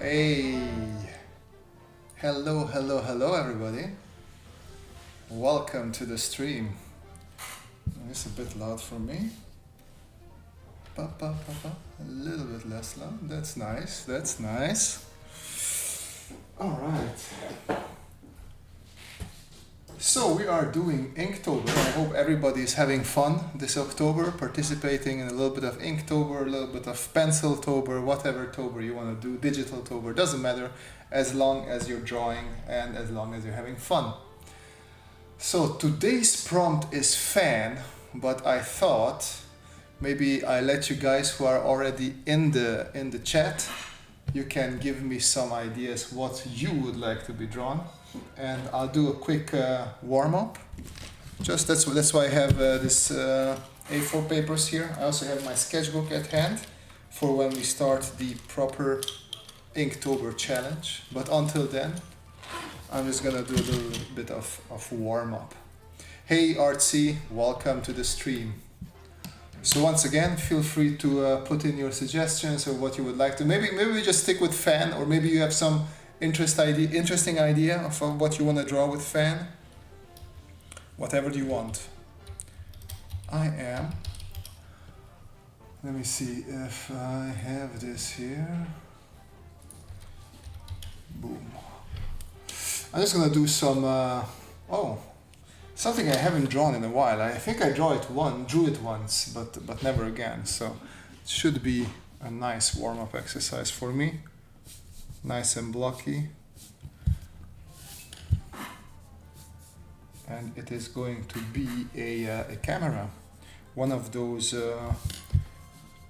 Hey, hello everybody. Welcome to the stream. It's a bit loud for me. A little bit less loud. That's nice. All right. So we are doing Inktober. I hope everybody is having fun this October, participating in a little bit of Inktober, a little bit of Penciltober, whatever Tober you want to do, Digital Tober, doesn't matter, as long as you're drawing and as long as you're having fun. So today's prompt is fan, but I thought maybe I let you guys who are already in the chat, you can give me some ideas what you would like to be drawn. And I'll do a quick warm-up. Just that's why I have this A4 papers here. I also have my sketchbook at hand for when we start the proper Inktober challenge. But until then, I'm just gonna do a little bit of warm-up. Hey Artsy, welcome to the stream. So once again, feel free to put in your suggestions or what you would like to. Maybe we just stick with fan, or maybe you have some interesting idea of what you want to draw with fan. Whatever you want. Let me see if I have this here. Boom. I'm just gonna do some something I haven't drawn in a while. I think I drew it once, but never again. So it should be a nice warm-up exercise for me. Nice and blocky, and it is going to be a camera, one of those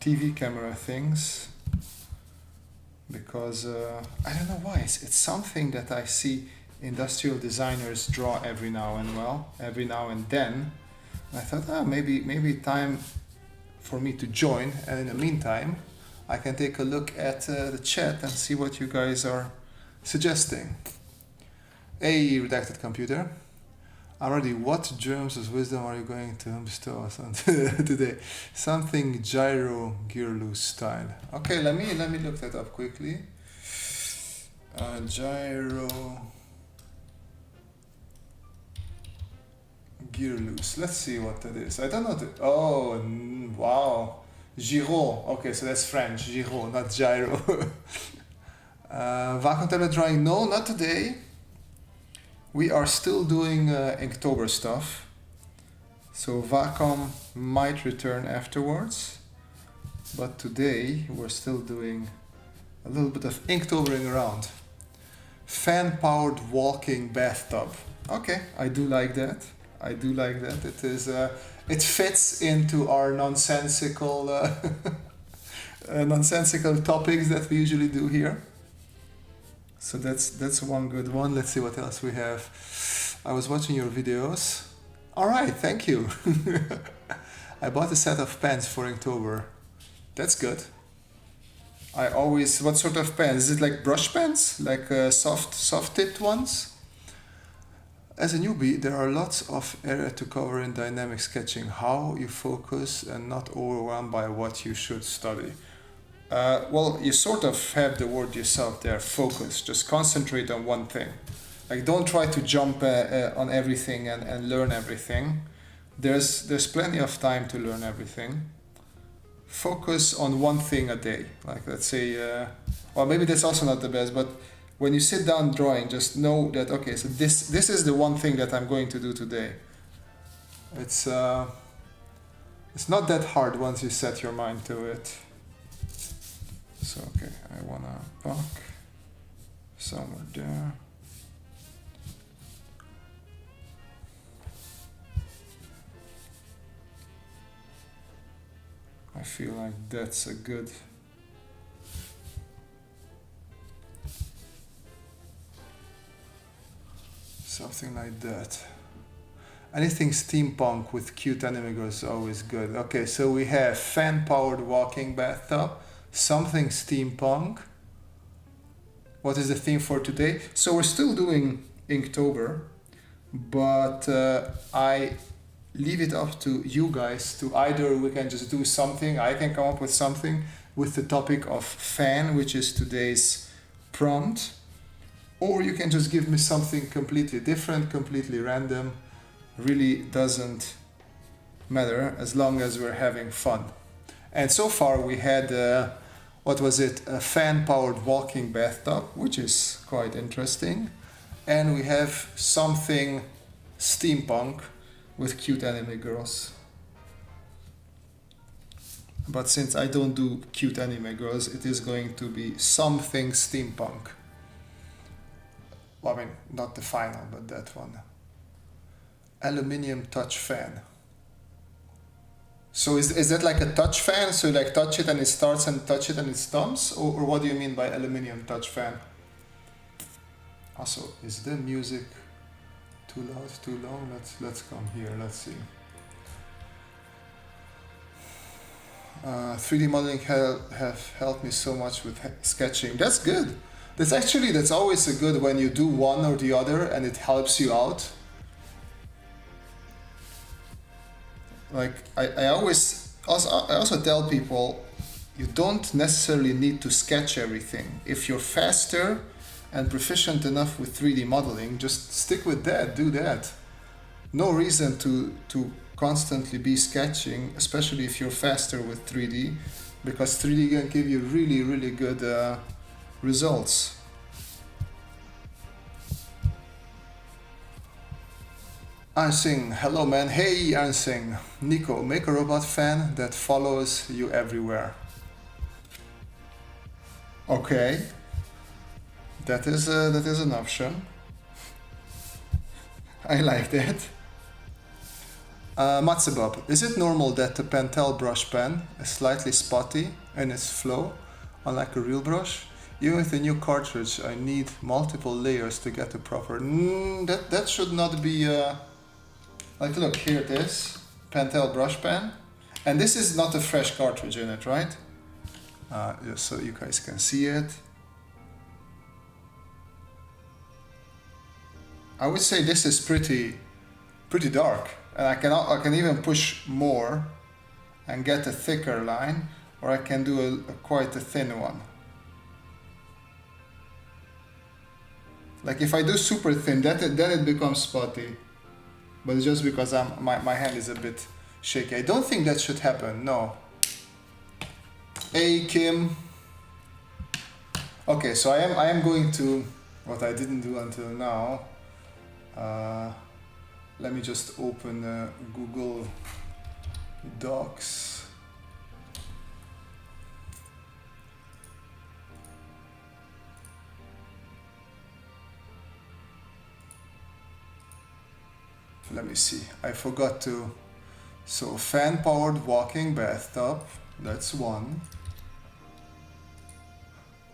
TV camera things, because I don't know why, it's something that I see industrial designers draw every now and then. And I thought, maybe time for me to join, and in the meantime I can take a look at the chat and see what you guys are suggesting. Hey, redacted computer. Already, what germs of wisdom are you going to bestow us on today? Something gyro gear loose style. Okay, let me look that up quickly. Gyro gear loose. Let's see what that is. I don't know. Oh, wow. Giro, okay, so that's French, Giro, not gyro. Wacom tablet drawing, no, not today. We are still doing Inktober stuff. So Wacom might return afterwards. But today we're still doing a little bit of Inktobering around. Fan-powered walking bathtub. Okay, I do like that. It is... it fits into our nonsensical topics that we usually do here. So that's one good one. Let's see what else we have. I was watching your videos. All right, thank you. I bought a set of pens for Inktober. That's good. What sort of pens? Is it like brush pens? Like soft tipped ones? As a newbie, there are lots of area to cover in dynamic sketching. How you focus and not overwhelmed by what you should study. Well, you sort of have the word yourself there, focus. Just concentrate on one thing. Like, don't try to jump on everything and learn everything. There's plenty of time to learn everything. Focus on one thing a day. Like, let's say, well, maybe that's also not the best, but when you sit down drawing, just know that, okay, so this is the one thing that I'm going to do today. It's not that hard once you set your mind to it. So, okay, I wanna buck somewhere there. I feel like that's a good... something like that. Anything steampunk with cute animals is always good. Okay, so we have fan-powered walking bathtub, something steampunk. What is the theme for today? So we're still doing Inktober, but I leave it up to you guys to either we can just do something, I can come up with something with the topic of fan, which is today's prompt, or you can just give me something completely different, completely random. Really doesn't matter as long as we're having fun. And so far we had, what was it, a fan-powered walking bathtub, which is quite interesting. And we have something steampunk with cute anime girls. But since I don't do cute anime girls, it is going to be something steampunk. Well, I mean, not the final, but that one. Aluminium touch fan. So is that like a touch fan? So you like touch it and it starts and touch it and it stops? Or what do you mean by aluminium touch fan? Also, is the music too loud, too long? Let's come here, let's see. 3D modeling have helped me so much with sketching. That's good. That's always a good when you do one or the other and it helps you out. Like I also tell people, you don't necessarily need to sketch everything. If you're faster and proficient enough with 3D modeling, just stick with that, do that. No reason to constantly be sketching, especially if you're faster with 3D, because 3D can give you really, really good results. Ansing, hello man, hey Ansing. Nico, make a robot fan that follows you everywhere. Okay, that is an option. I like that. Matsubab, is it normal that the Pentel brush pen is slightly spotty in its flow, unlike a real brush? Even with the new cartridge, I need multiple layers to get the proper. That should not be. Like, look, here it is, Pentel brush pen, and this is not a fresh cartridge in it, right? Just so you guys can see it. I would say this is pretty dark, and I can even push more and get a thicker line, or I can do quite a thin one. Like if I do super thin, then it becomes spotty. But it's just because my hand is a bit shaky. I don't think that should happen, no. Hey Kim. Okay, so I am going to, what I didn't do until now, let me just open Google Docs. Let me see, I forgot to, so fan powered walking bathtub, that's one.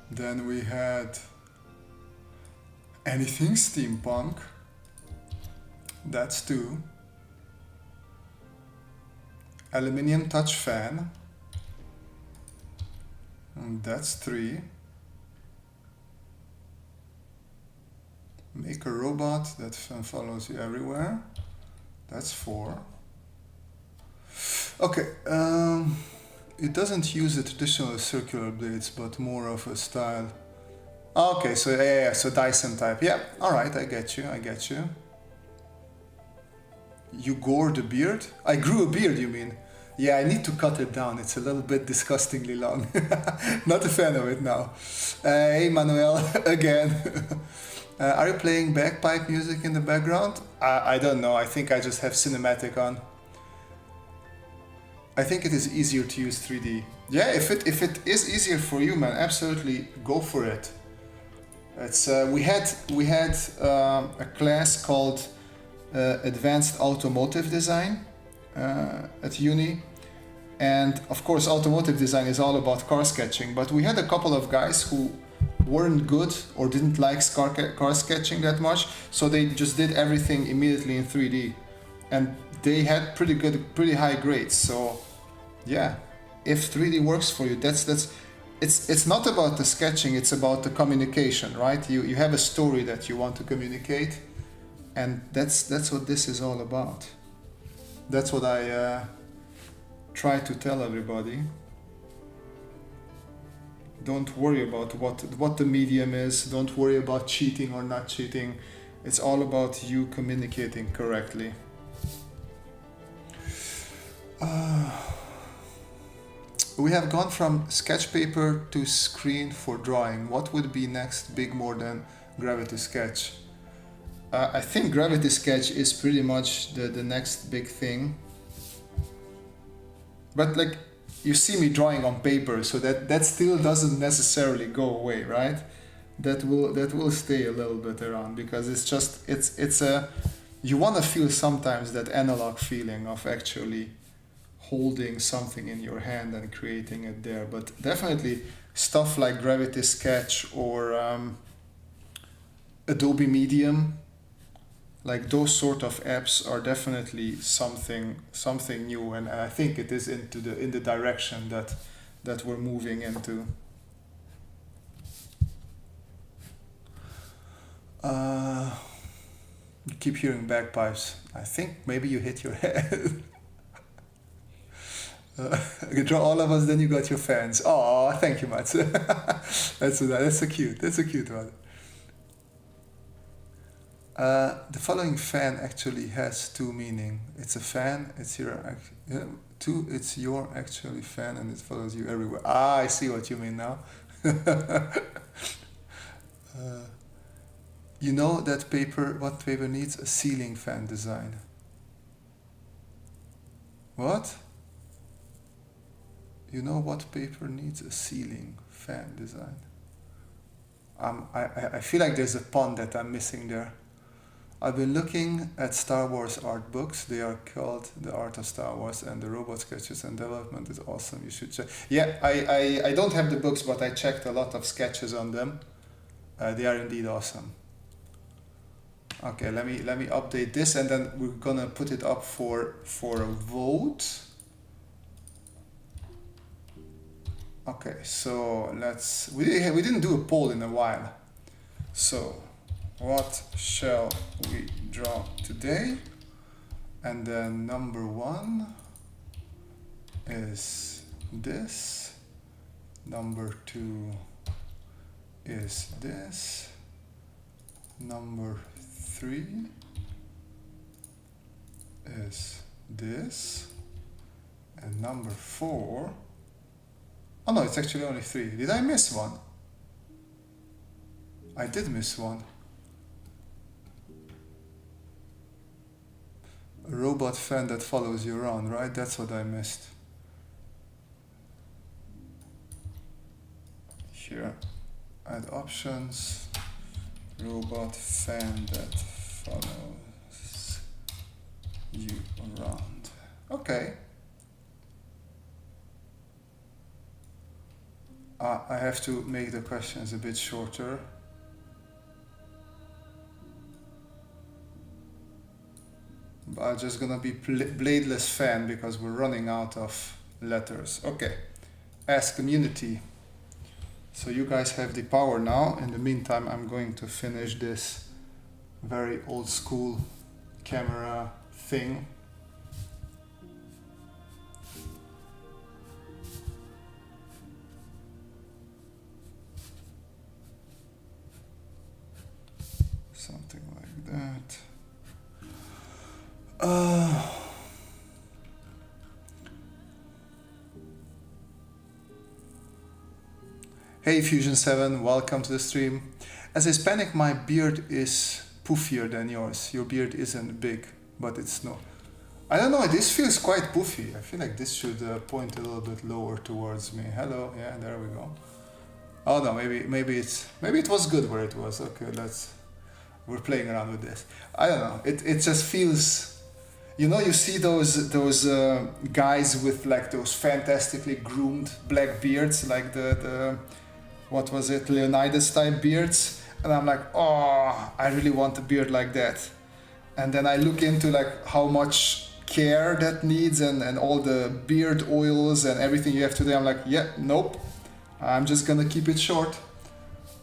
Then we had anything steampunk, that's two. Aluminium touch fan, and that's three. Make a robot that follows you everywhere. That's four. Okay, it doesn't use the traditional circular blades, but more of a style. Okay, so yeah, so Dyson type. Yeah, all right, I get you. You gore the beard? I grew a beard, you mean? Yeah, I need to cut it down. It's a little bit disgustingly long. Not a fan of it now. Hey, Manuel, again. Are you playing bagpipe music in the background? I don't know. I think I just have cinematic on. I think it is easier to use 3D. Yeah, if it is easier for you, man, absolutely go for it. It's we had a class called Advanced Automotive Design at uni, and of course automotive design is all about car sketching. But we had a couple of guys who weren't good or didn't like car sketching that much, so they just did everything immediately in 3D, and they had pretty high grades. So yeah, if 3D works for you, it's not about the sketching, it's about the communication, right? You have a story that you want to communicate, and that's what this is all about. That's what I try to tell everybody. Don't worry about what the medium is. Don't worry about cheating or not cheating. It's all about you communicating correctly. We have gone from sketch paper to screen for drawing. What would be next big more than Gravity Sketch? I think Gravity Sketch is pretty much the next big thing. But like, you see me drawing on paper, so that still doesn't necessarily go away, right? That will stay a little bit around, because it's a, you want to feel sometimes that analog feeling of actually holding something in your hand and creating it there. But definitely stuff like Gravity Sketch or Adobe Medium, like those sort of apps are definitely something new, and I think it is in the direction that we're moving into. You keep hearing bagpipes. I think maybe you hit your head. You draw all of us, then you got your fans. Oh, thank you, Mats. That's a cute one. The following fan actually has two meaning. It's a fan. It's your it's your actually fan, and it follows you everywhere. Ah, I see what you mean now. You know that what paper needs a ceiling fan design. What? You know what paper needs a ceiling fan design? I feel like there's a pun that I'm missing there. I've been looking at Star Wars art books. They are called The Art of Star Wars, and the robot sketches and development is awesome. You should check. Yeah, I don't have the books, but I checked a lot of sketches on them. They are indeed awesome. Okay, let me update this, and then we're gonna put it up for a vote. Okay, so we didn't do a poll in a while. So, what shall we draw today? And then number 1 is this. Number 2 is this. Number 3 is this. And number 4. Oh no, it's actually only 3. Did I miss one? I did miss one. A robot fan that follows you around, right? That's what I missed. Here, add options. Robot fan that follows you around. Okay. I have to make the questions a bit shorter. But I'm just gonna be bladeless fan because we're running out of letters. Okay, ask community. So you guys have the power now. In the meantime, I'm going to finish this very old school camera thing. Something like that. Hey Fusion 7, welcome to the stream. As a Hispanic, my beard is poofier than yours. Your beard isn't big, but it's no. I don't know, this feels quite poofy. I feel like this should point a little bit lower towards me. Hello, yeah, there we go. Oh no, maybe it was good where it was. Okay, we're playing around with this. I don't know. It just feels, you know, you see those guys with like those fantastically groomed black beards, like the what was it, Leonidas type beards, and I'm like, oh, I really want a beard like that. And then I look into like how much care that needs and all the beard oils and everything you have to do. I'm like, yeah, nope. I'm just gonna keep it short.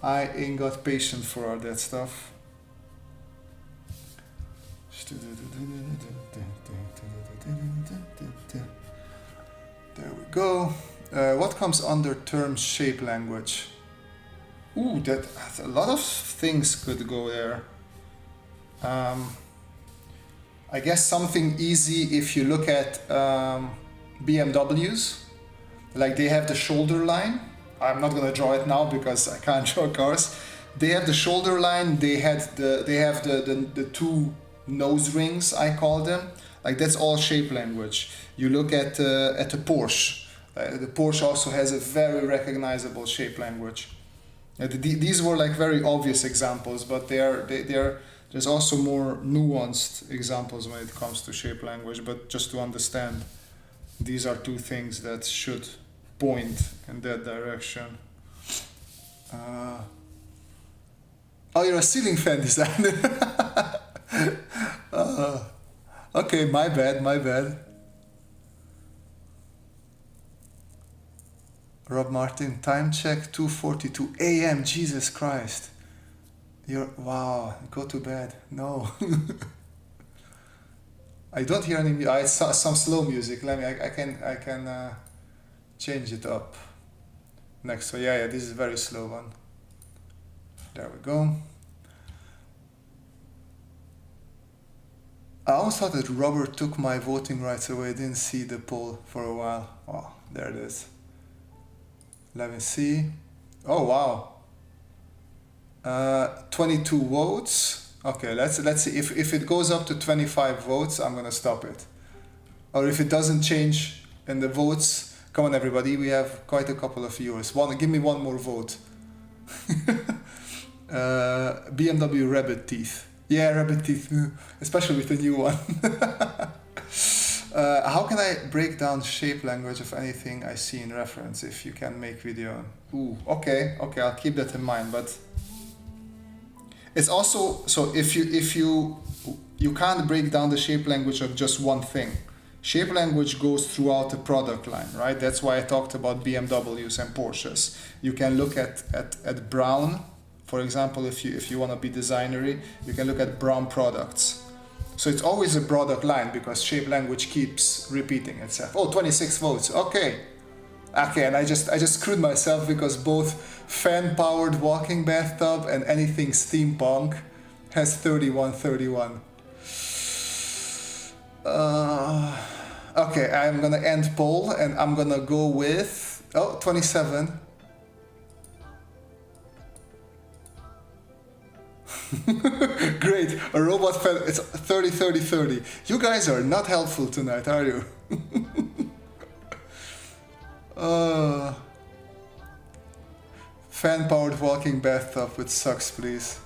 I ain't got patience for all that stuff. There we go. What comes under term shape language? Ooh, that a lot of things could go there. I guess something easy if you look at BMWs, like they have the shoulder line. I'm not gonna draw it now because I can't draw cars. They have the shoulder line. They have the two nose rings, I call them. Like that's all shape language. You look at the Porsche. The Porsche also has a very recognizable shape language. These were like very obvious examples, but there's also more nuanced examples when it comes to shape language. But just to understand, these are two things that should point in that direction. Oh, you're a ceiling fan designer. Okay, my bad. Rob Martin, time check 2:42 a.m. Jesus Christ. Wow, go to bed. No. I don't hear any music. It's some slow music. I can change it up. Next, so yeah, this is a very slow one. There we go. I always thought that Robert took my voting rights away. I didn't see the poll for a while. Oh, there it is. Let me see. Oh wow. 22 votes. Okay, let's see if it goes up to 25 votes, I'm gonna stop it. Or if it doesn't change in the votes, come on everybody, we have quite a couple of viewers. Give me one more vote. BMW rabbit teeth. Yeah, rabbit teeth, especially with the new one. How can I break down shape language of anything I see in reference if you can make video? Ooh, okay, I'll keep that in mind, but it's also, so if you can't break down the shape language of just one thing. Shape language goes throughout the product line, right? That's why I talked about BMWs and Porsches. You can look at Brown, for example, if you want to be designery, you can look at Brown products. So it's always a product line because shape language keeps repeating itself. Oh, 26 votes. Okay, and I just screwed myself because both fan-powered walking bathtub and anything steampunk has 31. Okay, I'm gonna end poll and I'm gonna go with 27. Great, a robot fan. It's 30. You guys are not helpful tonight, are you? Fan-powered walking bathtub with sucks, please.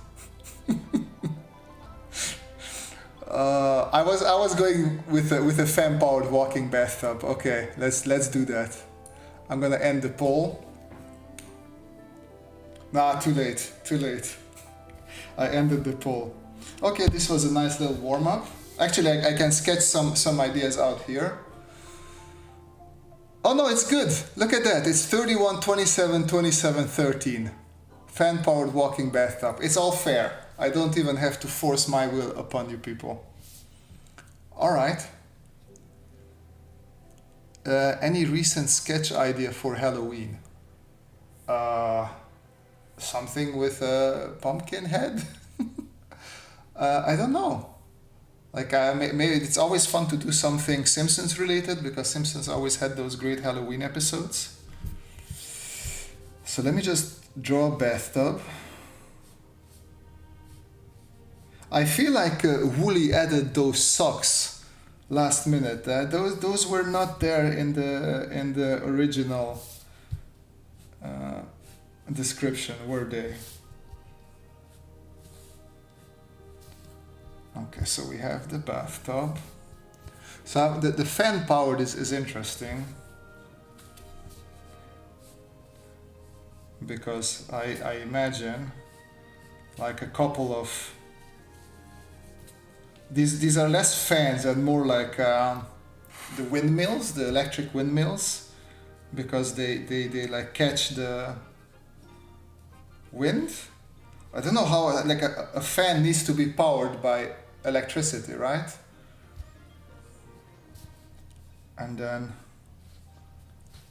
I was going with a fan-powered walking bathtub. Okay, let's do that. I'm gonna end the poll. Nah, too late. I ended the poll. Okay, this was a nice little warm-up. Actually, I can sketch some ideas out here. Oh no, it's good. Look at that. It's 31, 27, 27, 13. Fan-powered walking bathtub. It's all fair. I don't even have to force my will upon you people. All right. Any recent sketch idea for Halloween? Something with a pumpkin head? I don't know. Like maybe it's always fun to do something Simpsons related because Simpsons always had those great Halloween episodes. So let me just draw a bathtub. I feel like Wooly added those socks last minute. Those were not there in the original description, were they? Okay, so we have the bathtub. So the fan powered is interesting because I imagine like a couple of these are less fans and more like the windmills, the electric windmills, because they like catch the wind. I don't know how, like a fan needs to be powered by electricity, right? And then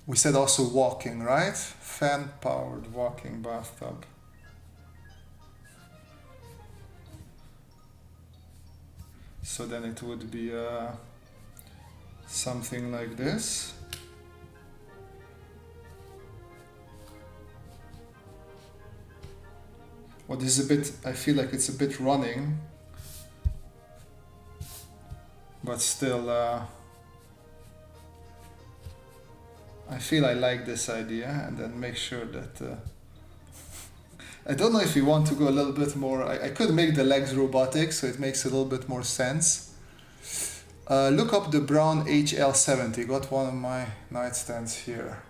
We said also walking, right? Fan-powered walking bathtub. So then it would be something like this. Well, this is a bit, I feel like it's a bit running, but still, I feel I like this idea, and then make sure that, I don't know if you want to go a little bit more, I could make the legs robotic, so it makes a little bit more sense. Look up the Brown HL70, got one of my nightstands here.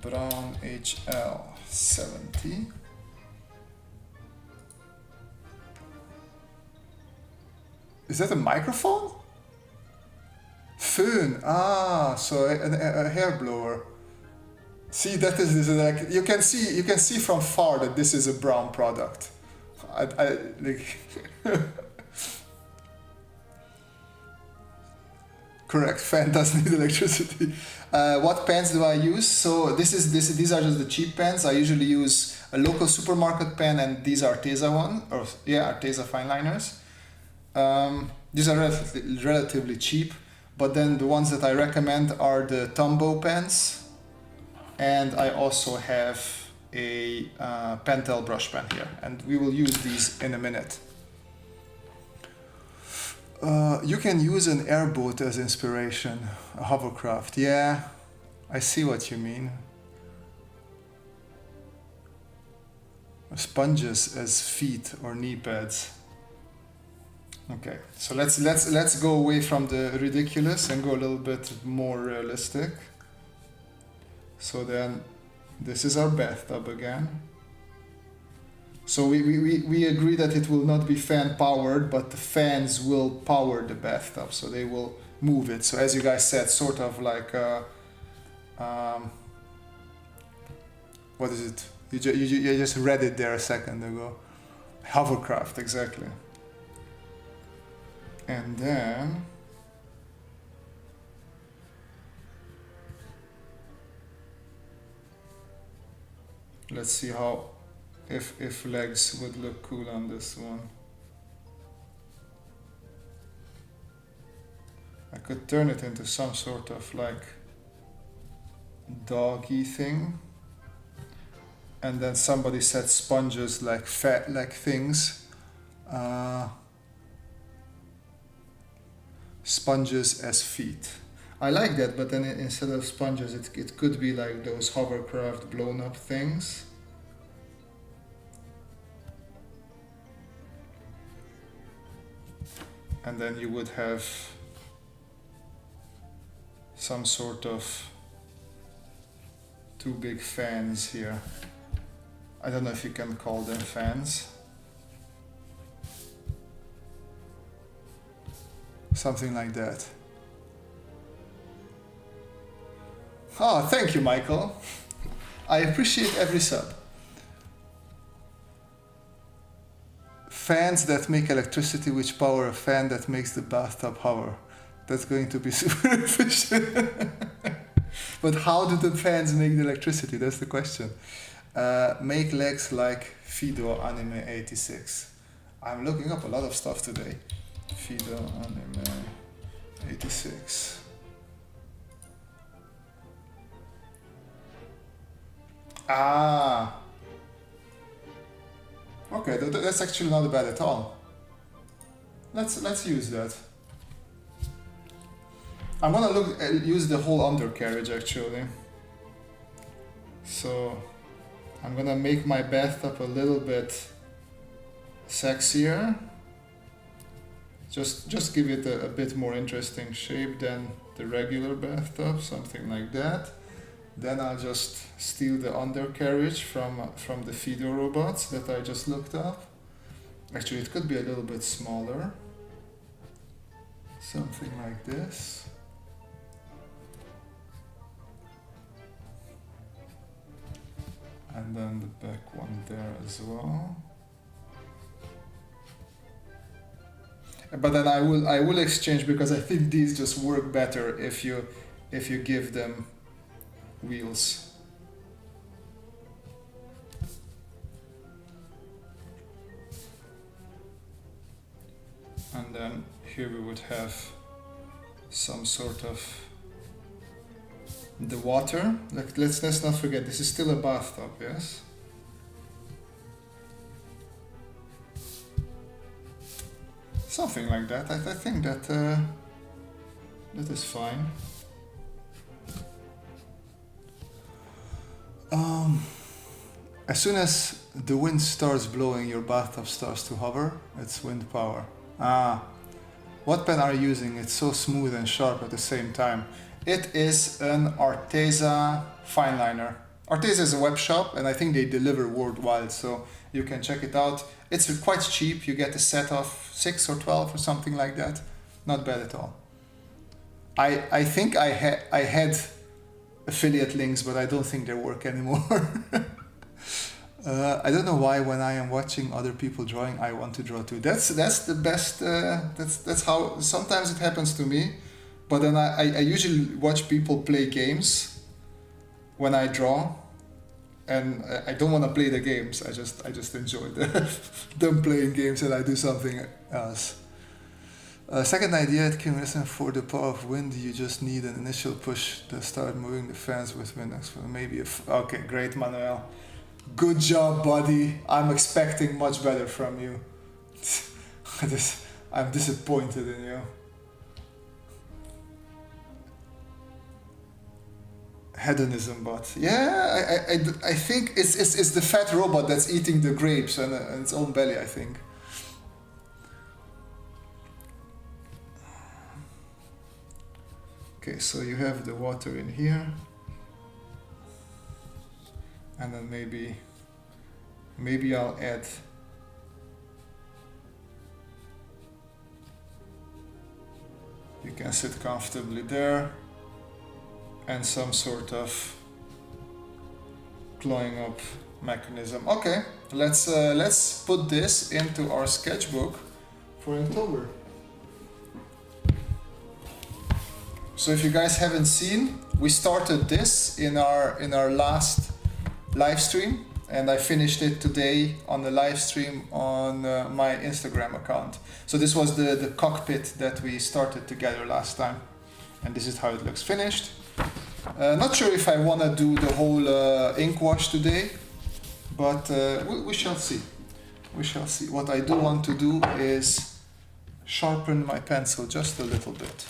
Brown HL70. Is that a microphone? Föhn, so a hair blower. See, that is like you can see from far that this is a Brown product. Like correct. Fan does need electricity. What pens do I use? So these are just the cheap pens. I usually use a local supermarket pen, and these are Arteza Arteza Fineliners. These are relatively cheap, but then the ones that I recommend are the Tombow pens, and I also have a Pentel brush pen here, and we will use these in a minute. You can use an airboat as inspiration, a hovercraft. Yeah, I see what you mean. Sponges as feet or knee pads. Okay, so let's go away from the ridiculous and go a little bit more realistic. So then, this is our bathtub again. So we agree that it will not be fan powered, but the fans will power the bathtub, so they will move it. So as you guys said, sort of like what is it? You just read it there a second ago. Hovercraft, exactly. And then let's see how if legs would look cool on this one. I could turn it into some sort of like doggy thing. And then somebody said sponges like fat like things. Sponges as feet. I like that, but then instead of sponges, it could be like those hovercraft blown up things. And then you would have some sort of two big fans here. I don't know if you can call them fans. Something like that. Oh, thank you, Michael. I appreciate every sub. Fans that make electricity which power a fan that makes the bathtub hover. That's going to be super efficient. But how do the fans make the electricity? That's the question. Make legs like Fido Anime 86. I'm looking up a lot of stuff today. Fido Anime 86. Okay, that's actually not bad at all. Let's use that. I'm gonna use the whole undercarriage actually. So I'm gonna make my bathtub a little bit sexier. Just give it a bit more interesting shape than the regular bathtub, something like that. Then I'll just steal the undercarriage from the Fido robots that I just looked up. Actually, it could be a little bit smaller. Something like this. And then the back one there as well. But then I will exchange, because I think these just work better if if you give them wheels. And then here we would have some sort of the water. Like, let's not forget, this is still a bathtub, yes? Something like that. I think that that is fine. As soon as the wind starts blowing, your bathtub starts to hover. It's wind power. What pen are you using? It's so smooth and sharp at the same time. It is an Arteza Fineliner. Arteza is a web shop, and I think they deliver worldwide, so you can check it out. It's quite cheap. You get a set of 6 or 12 or something like that. Not bad at all. I think I had affiliate links, but I don't think they work anymore. I don't know why when I am watching other people drawing, I want to draw too. That's the best. That's how sometimes it happens to me. But then I usually watch people play games when I draw, and I don't want to play the games. I just enjoy them playing games, and I do something else. Second idea, it can listen for the power of wind. You just need an initial push to start moving the fans with wind. Maybe okay, great, Manuel. Good job, buddy. I'm expecting much better from you. I'm disappointed in you. Hedonism bot. Yeah, I think it's the fat robot that's eating the grapes and its own belly, I think. Okay, so you have the water in here. And then maybe I'll add you can sit comfortably there, and some sort of blowing up mechanism. Okay, let's put this into our sketchbook for Inktober. So if you guys haven't seen, we started this in our last live stream, and I finished it today on the live stream on my Instagram account. So this was the cockpit that we started together last time, and this is how it looks finished. Not sure if I want to do the whole ink wash today, but we shall see. We shall see. What I do want to do is sharpen my pencil just a little bit.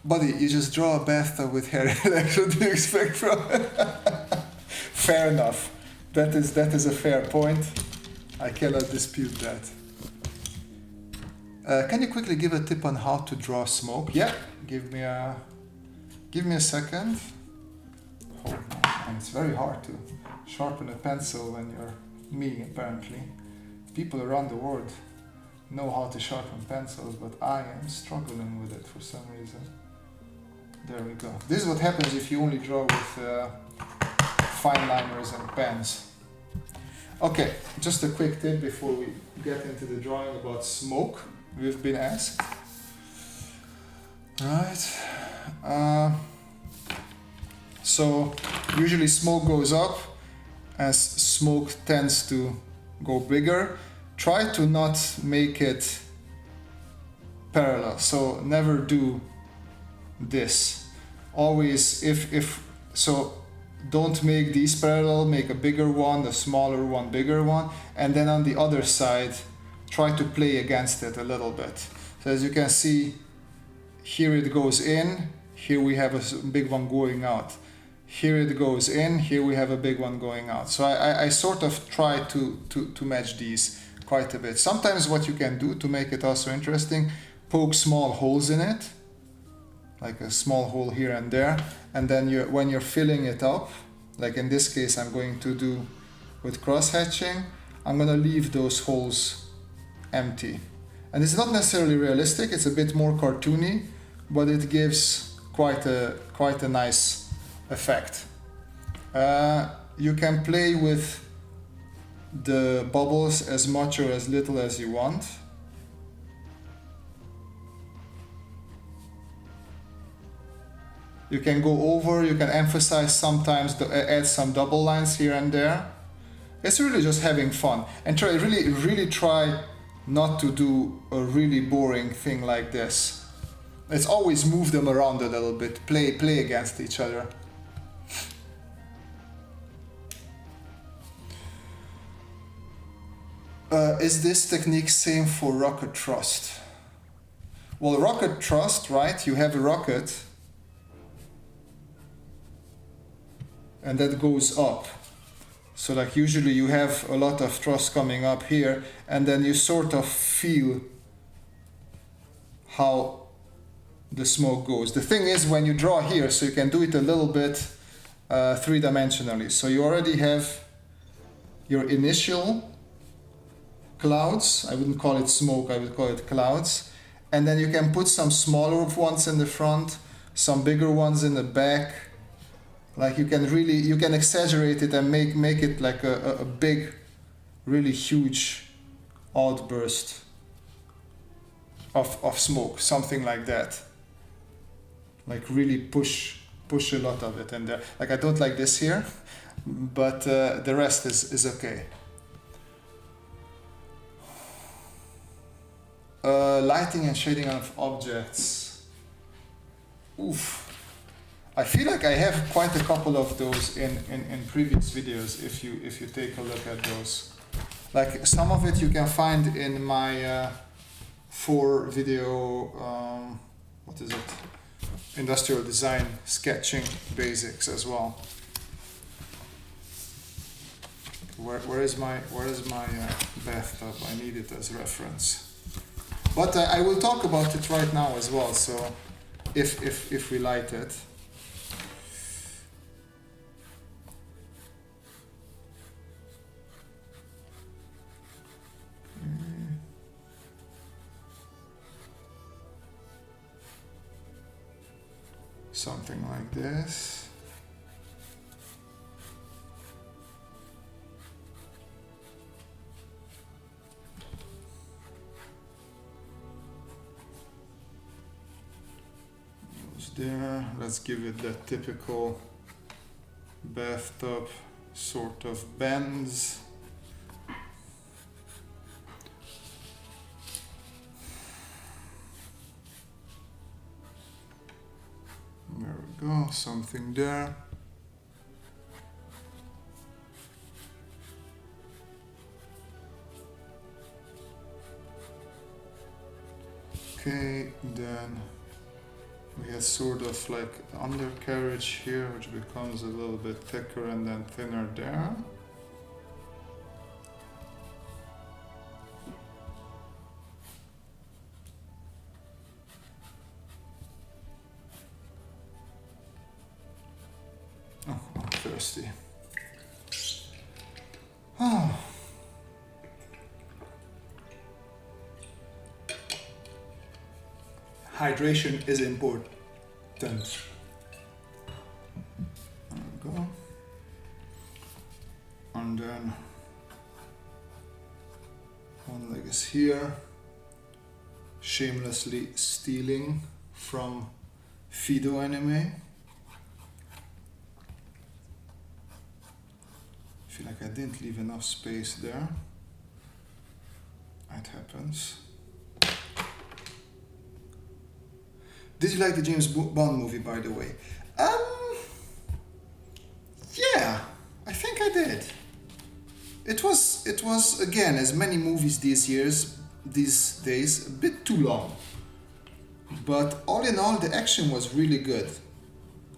Buddy, you just draw a bathtub with hair. What do you expect from it? Fair enough. That is a fair point. I cannot dispute that. Can you quickly give a tip on how to draw smoke? Yeah, give me a second. Oh man, it's very hard to sharpen a pencil when you're me, apparently. People around the world know how to sharpen pencils, but I am struggling with it for some reason. There we go. This is what happens if you only draw with fine liners and pens. Okay, just a quick tip before we get into the drawing about smoke. We've been asked. Right. So usually smoke goes up as smoke tends to go bigger. Try to not make it parallel. So never do this. Always, if so, don't make these parallel. Make a bigger one, a smaller one, bigger one, and then on the other side, try to play against it a little bit. So as you can see, here it goes in. Here we have a big one going out. Here it goes in. Here we have a big one going out. So I sort of try to match these quite a bit. Sometimes what you can do to make it also interesting, poke small holes in it, like a small hole here and there, and then when you're filling it up, like in this case I'm going to do with cross hatching, I'm going to leave those holes empty. And it's not necessarily realistic, it's a bit more cartoony, but it gives quite a nice effect. You can play with the bubbles as much or as little as you want. You can go over, you can emphasize sometimes, add some double lines here and there. It's really just having fun, and really try not to do a really boring thing like this. Let's always move them around a little bit, play against each other. Is this technique same for rocket thrust? Well, rocket thrust, right? You have a rocket and that goes up. So like usually you have a lot of thrust coming up here, and then you sort of feel how the smoke goes. The thing is, when you draw here, so you can do it a little bit three-dimensionally. So you already have your initial clouds. I wouldn't call it smoke, I would call it clouds. And then you can put some smaller ones in the front, some bigger ones in the back. Like you can exaggerate it and make it like a big, really huge outburst of smoke, something like that. Like really push a lot of it in there. Like I don't like this here, but the rest is okay. Lighting and shading of objects. Oof. I feel like I have quite a couple of those in previous videos if you take a look at those. Like some of it you can find in my 4-video, what is it? Industrial design sketching basics as well. Where is my bathtub? I need it as reference. But I will talk about it right now as well. So if we light it. Something like this. Goes there. Let's give it that typical bathtub sort of bends. There we go, something there. Okay, then we have sort of like undercarriage here, which becomes a little bit thicker and then thinner there. Oh, I'm thirsty. Oh. Hydration is important. There we go. And then one leg is here. Shamelessly stealing from Fido anime. I feel like I didn't leave enough space there. It happens. Did you like the James Bond movie, by the way? Yeah, I think I did. It was again, as many movies these days, a bit too long. But all in all, the action was really good.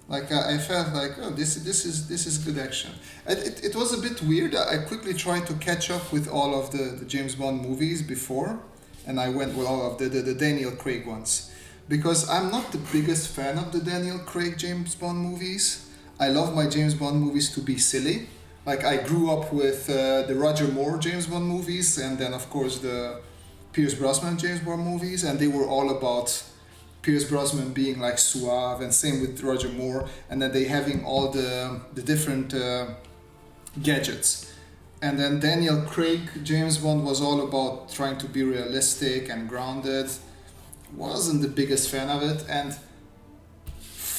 Like I felt like, oh, this is good action. It was a bit weird. I quickly tried to catch up with all of the James Bond movies before, and I went with all of the Daniel Craig ones. Because I'm not the biggest fan of the Daniel Craig James Bond movies. I love my James Bond movies to be silly. Like I grew up with the Roger Moore James Bond movies, and then of course the Pierce Brosnan James Bond movies, and they were all about Pierce Brosnan being like suave, and same with Roger Moore, and then they having all the different gadgets. And then Daniel Craig James Bond was all about trying to be realistic and grounded. Wasn't the biggest fan of it, and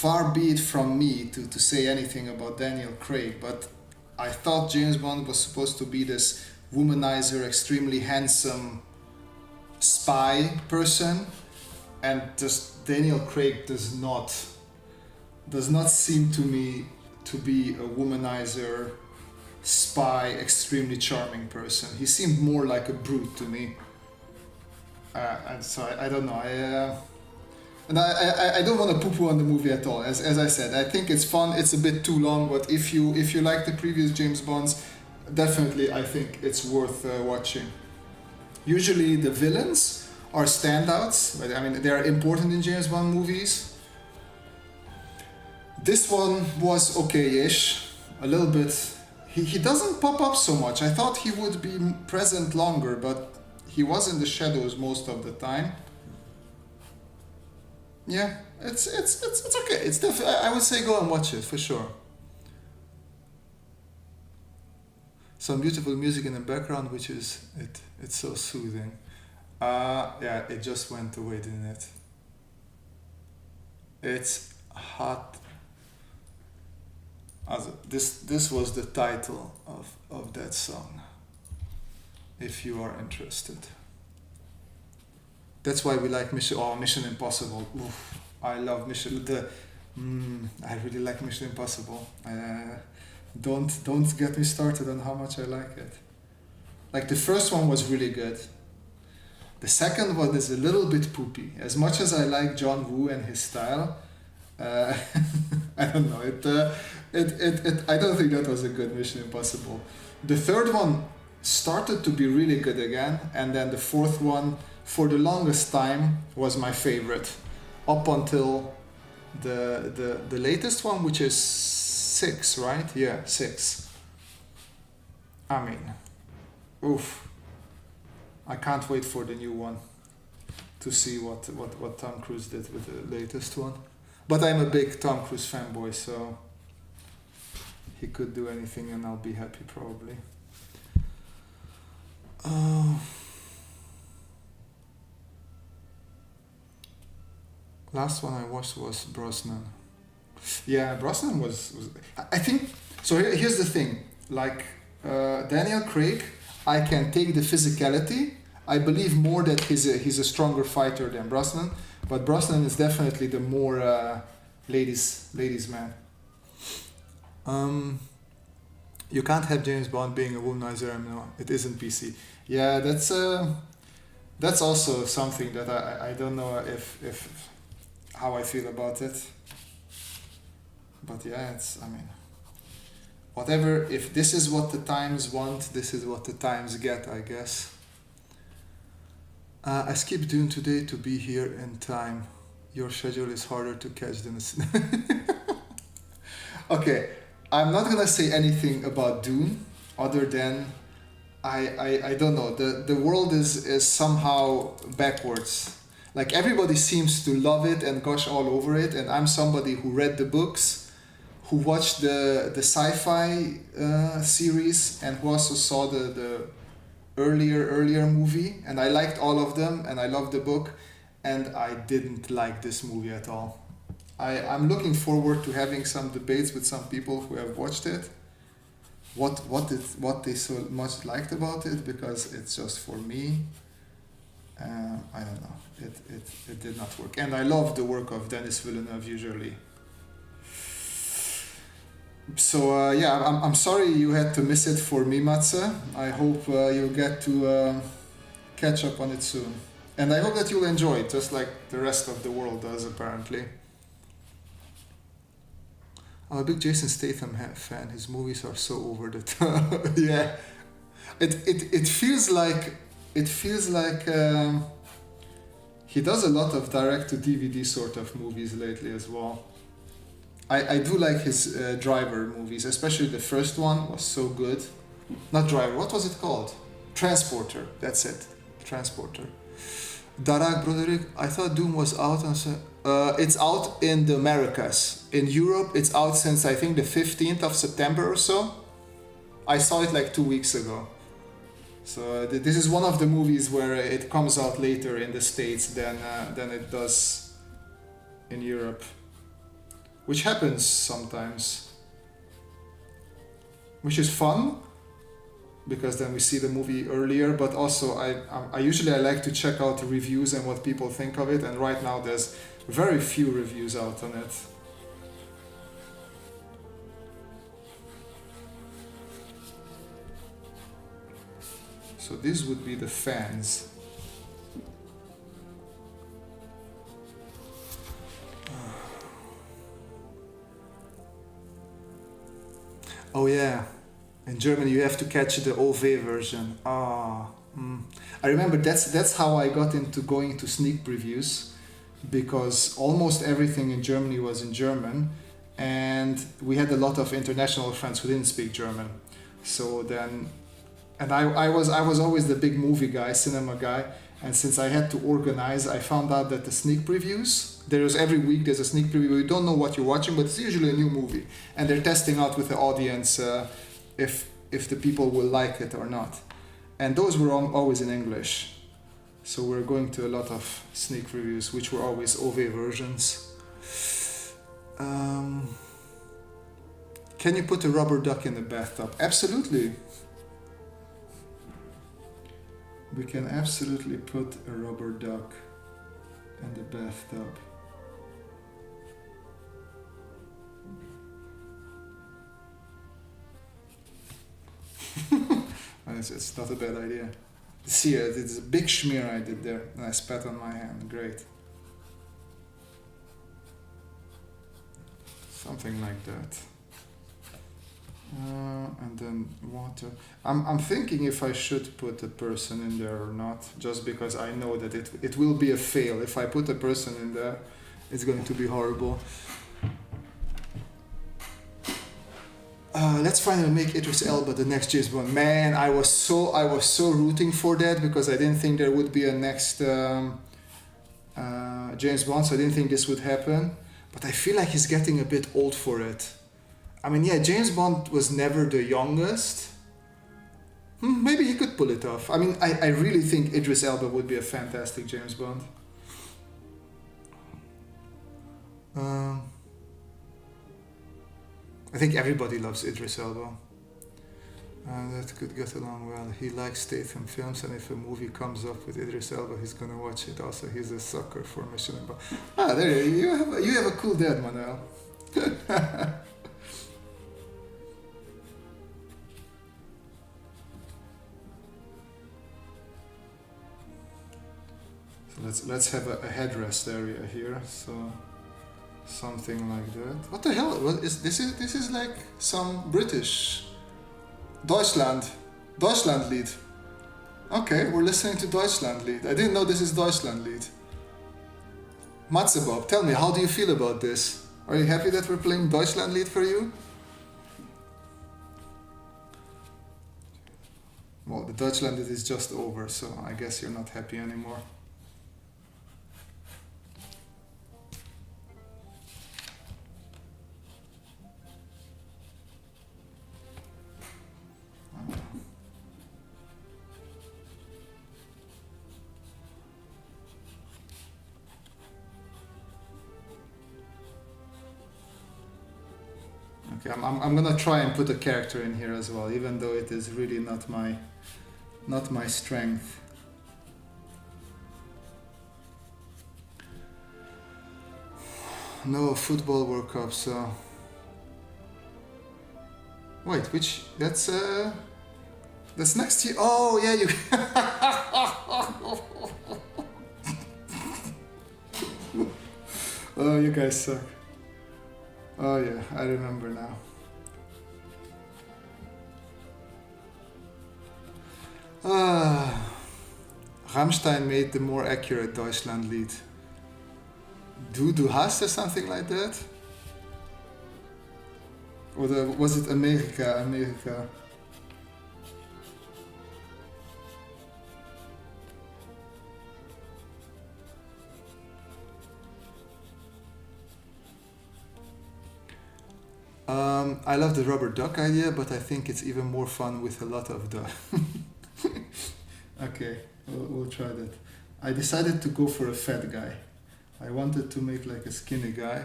far be it from me to say anything about Daniel Craig, but I thought James Bond was supposed to be this womanizer, extremely handsome spy person, and just Daniel Craig does not seem to me to be a womanizer, spy, extremely charming person. He seemed more like a brute to me, and so I don't know. I don't want to poo-poo on the movie at all. As I said, I think it's fun. It's a bit too long, but if you like the previous James Bonds, definitely I think it's worth watching. Usually the villains are standouts. I mean, they are important in James Bond movies. This one was okay-ish, a little bit. He doesn't pop up so much. I thought he would be present longer, but he was in the shadows most of the time. Yeah, it's okay. It's definitely, I would say go and watch it for sure. Some beautiful music in the background, which is it's so soothing. Yeah, it just went away, didn't it? It's hot. This was the title of that song, if you are interested. That's why we like Mission Impossible. Oof, I love I really like Mission Impossible. Don't get me started on how much I like it. Like the first one was really good. The second one is a little bit poopy. As much as I like John Woo and his style, I don't know. I don't think that was a good Mission Impossible. The third one started to be really good again, and then the fourth one, for the longest time, was my favorite, up until the latest one, which is 6, right? Yeah, 6. I mean, oof. I can't wait for the new one to see what Tom Cruise did with the latest one. But I'm a big Tom Cruise fanboy, so he could do anything and I'll be happy probably. Last one I watched was Brosnan. Yeah, Brosnan was I think, so here's the thing, like Daniel Craig, I can take the physicality. I believe more that he's a stronger fighter than Brosnan, but Brosnan is definitely the more ladies man. You can't have James Bond being a womanizer. No, it isn't PC. Yeah, that's also something that I don't know if how I feel about it. But yeah, I mean, whatever, if this is what the times want, this is what the times get, I guess. I skipped Dune today to be here in time. Your schedule is harder to catch than Okay, I'm not gonna say anything about Dune other than I don't know, the world is somehow backwards. Like everybody seems to love it and gush all over it, and I'm somebody who read the books, who watched the sci-fi series, and who also saw the earlier movie, and I liked all of them, and I loved the book, and I didn't like this movie at all. I'm looking forward to having some debates with some people who have watched it, what they so much liked about it, because it's just for me, I don't know, it did not work. And I love the work of Denis Villeneuve usually. So yeah, I'm sorry you had to miss it for me, Matze. I hope you'll get to catch up on it soon. And I hope that you'll enjoy it, just like the rest of the world does, apparently. I'm a big Jason Statham fan. His movies are so over the top. Yeah, it feels like he does a lot of direct-to-DVD sort of movies lately as well. I do like his Driver movies, especially the first one was so good. Not Driver, what was it called? Transporter, that's it. Transporter. Darag Broderick, I thought Doom was out on... it's out in the Americas. In Europe, it's out since I think the 15th of September or so. I saw it like 2 weeks ago. So this is one of the movies where it comes out later in the States than it does in Europe. which happens sometimes, which is fun because then we see the movie earlier, but also I usually like to check out the reviews and what people think of it, and right now there's very few reviews out on it. So this would be the fans. Oh yeah, in Germany you have to catch the OV version. I remember that's how I got into going to sneak previews, because almost everything in Germany was in German, and we had a lot of international friends who didn't speak German. So then, and I was always the big movie guy, cinema guy, and since I had to organize, I found out that the sneak previews, every week there's a sneak preview. You don't know what you're watching, but it's usually a new movie, and they're testing out with the audience if the people will like it or not. And those were always in English. So we're going to a lot of sneak previews, which were always OV versions. Can you put a rubber duck in the bathtub? Absolutely. We can absolutely put a rubber duck in the bathtub. It's not a bad idea. See, it's a big smear I did there, and I spat on my hand. Great. Something like that. And then water. I'm thinking if I should put a person in there or not, just because I know that it will be a fail. If I put a person in there, it's going to be horrible. Let's finally make Idris Elba the next James Bond. Man, I was so rooting for that, because I didn't think there would be a next James Bond, so I didn't think this would happen. But I feel like he's getting a bit old for it. I mean, yeah, James Bond was never the youngest. Maybe he could pull it off. I mean, I really think Idris Elba would be a fantastic James Bond. I think everybody loves Idris Elba. That could get along well. He likes Statham films, and if a movie comes up with Idris Elba, he's gonna watch it. Also, he's a sucker for Mission Impossible. There you have a cool dad, Manuel. So let's have a headrest area here. So something like that. What the hell? What is this? This is like some British Deutschland Lied. Okay, we're listening to Deutschland Lied. I didn't know this is Deutschland Lied. Matzebob, tell me, how do you feel about this? Are you happy that we're playing Deutschland Lied for you? Well, the Deutschland Lied is just over, so I guess you're not happy anymore. Okay, I'm gonna try and put a character in here as well, even though it is really not my strength. No football World Cup, so wait, which that's next year. Oh yeah, you. Oh, you guys suck. Oh yeah, I remember now. Rammstein made the more accurate Deutschland Lied. Du hast or something like that? Or was it America? I love the rubber duck idea, but I think it's even more fun with a lot of duck. Okay, we'll try that. I decided to go for a fat guy. I wanted to make like a skinny guy,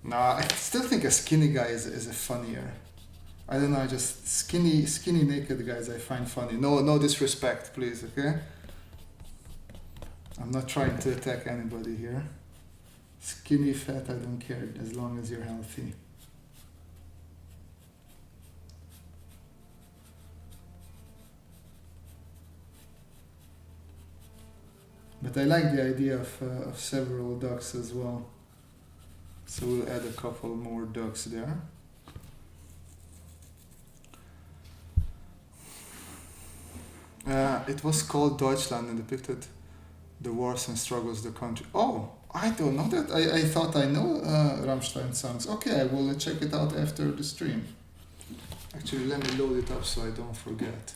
No, I still think a skinny guy is a funnier. I don't know, I just skinny naked guys I find funny. No disrespect, please, okay? I'm not trying to attack anybody here. Skinny, fat, I don't care, as long as you're healthy. But I like the idea of several ducks as well. So we'll add a couple more ducks there. It was called Deutschland and depicted the wars and struggles of the country. Oh, I don't know that. I thought I know Rammstein songs. Okay, I will check it out after the stream. Actually, let me load it up so I don't forget.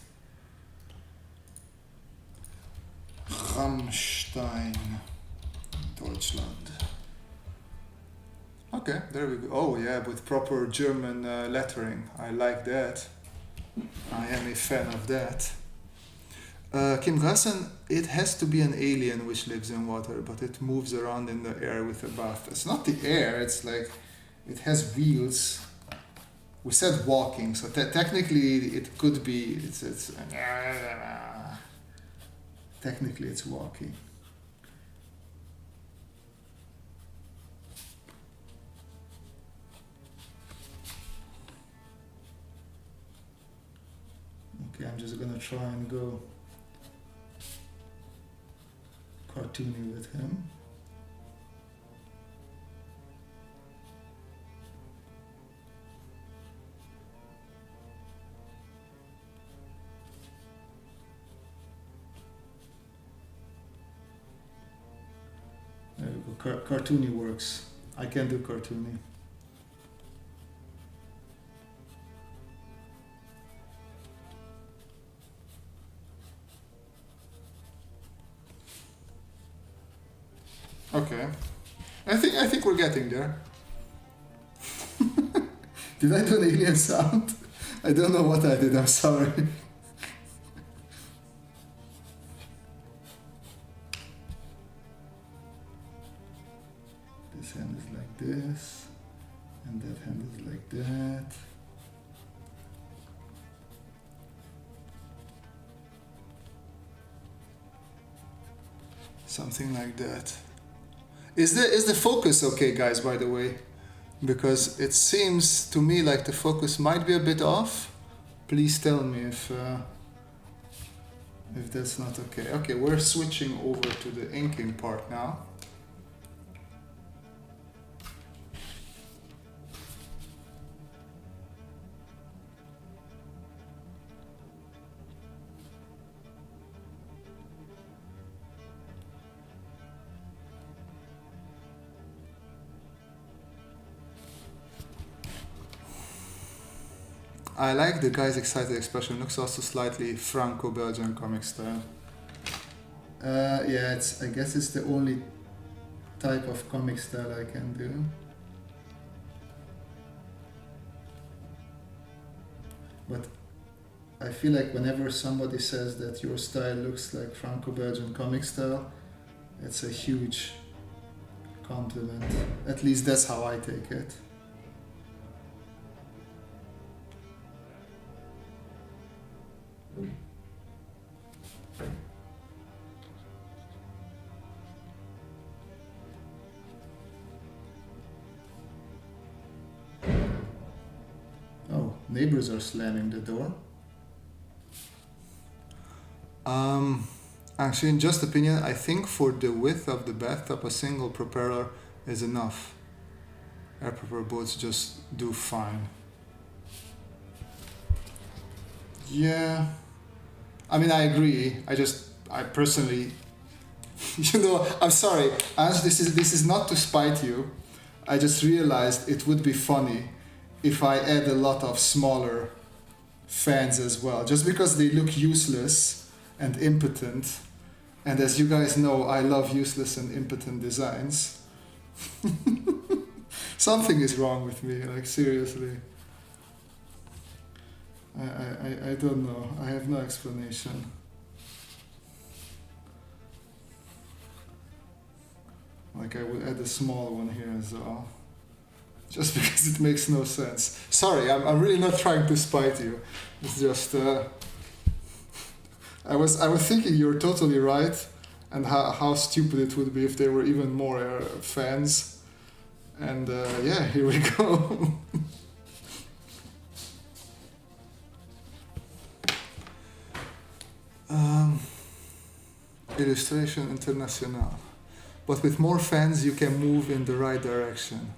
Rammstein, Deutschland. Okay, there we go. Oh yeah, with proper German lettering. I like that. I am a fan of that. Kim Grassen, it has to be an alien which lives in water, but it moves around in the air with a bath. It's not the air, it's like, it has wheels. We said walking, so technically it could be, technically it's walking. Okay, I'm just gonna try and go cartoony with him. There we go. Cartoony works. I can do cartoony. Okay, I think we're getting there. Did I do an alien sound? I don't know what I did. I'm sorry. This hand is like this, and that hand is like that. Something like that. Is the focus okay, guys, by the way? Because it seems to me like the focus might be a bit off. Please tell me if that's not okay. Okay, we're switching over to the inking part now. I like the guy's excited expression. Looks also slightly Franco-Belgian comic style. Yeah, I guess it's the only type of comic style I can do. But I feel like whenever somebody says that your style looks like Franco-Belgian comic style, it's a huge compliment. At least that's how I take it. Oh, neighbors are slamming the door. Actually, in just opinion, I think for the width of the bathtub, a single propeller is enough. Air propeller boats just do fine. Yeah, I mean, I agree. I personally, I'm sorry, Ange, this is not to spite you. I just realized it would be funny if I add a lot of smaller fans as well, just because they look useless and impotent. And as you guys know, I love useless and impotent designs. Something is wrong with me, like seriously. I don't know. I have no explanation. Like I would add a small one here as well. just because it makes no sense. Sorry, I'm really not trying to spite you. It's just I was thinking you're totally right, and how stupid it would be if there were even more fans. And yeah, here we go. Illustration International. But with more fans, you can move in the right direction.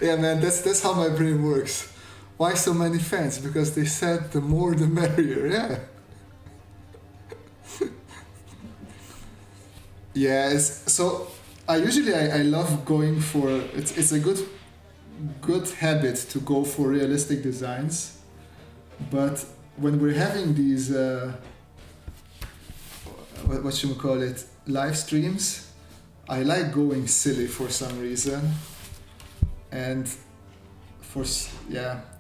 Yeah, man, that's how my brain works. Why so many fans? Because they said the more the merrier, yeah. Yeah, so I love going for, it's a good habit to go for realistic designs, but when we're having these what should we call it, live streams, I like going silly for some reason, and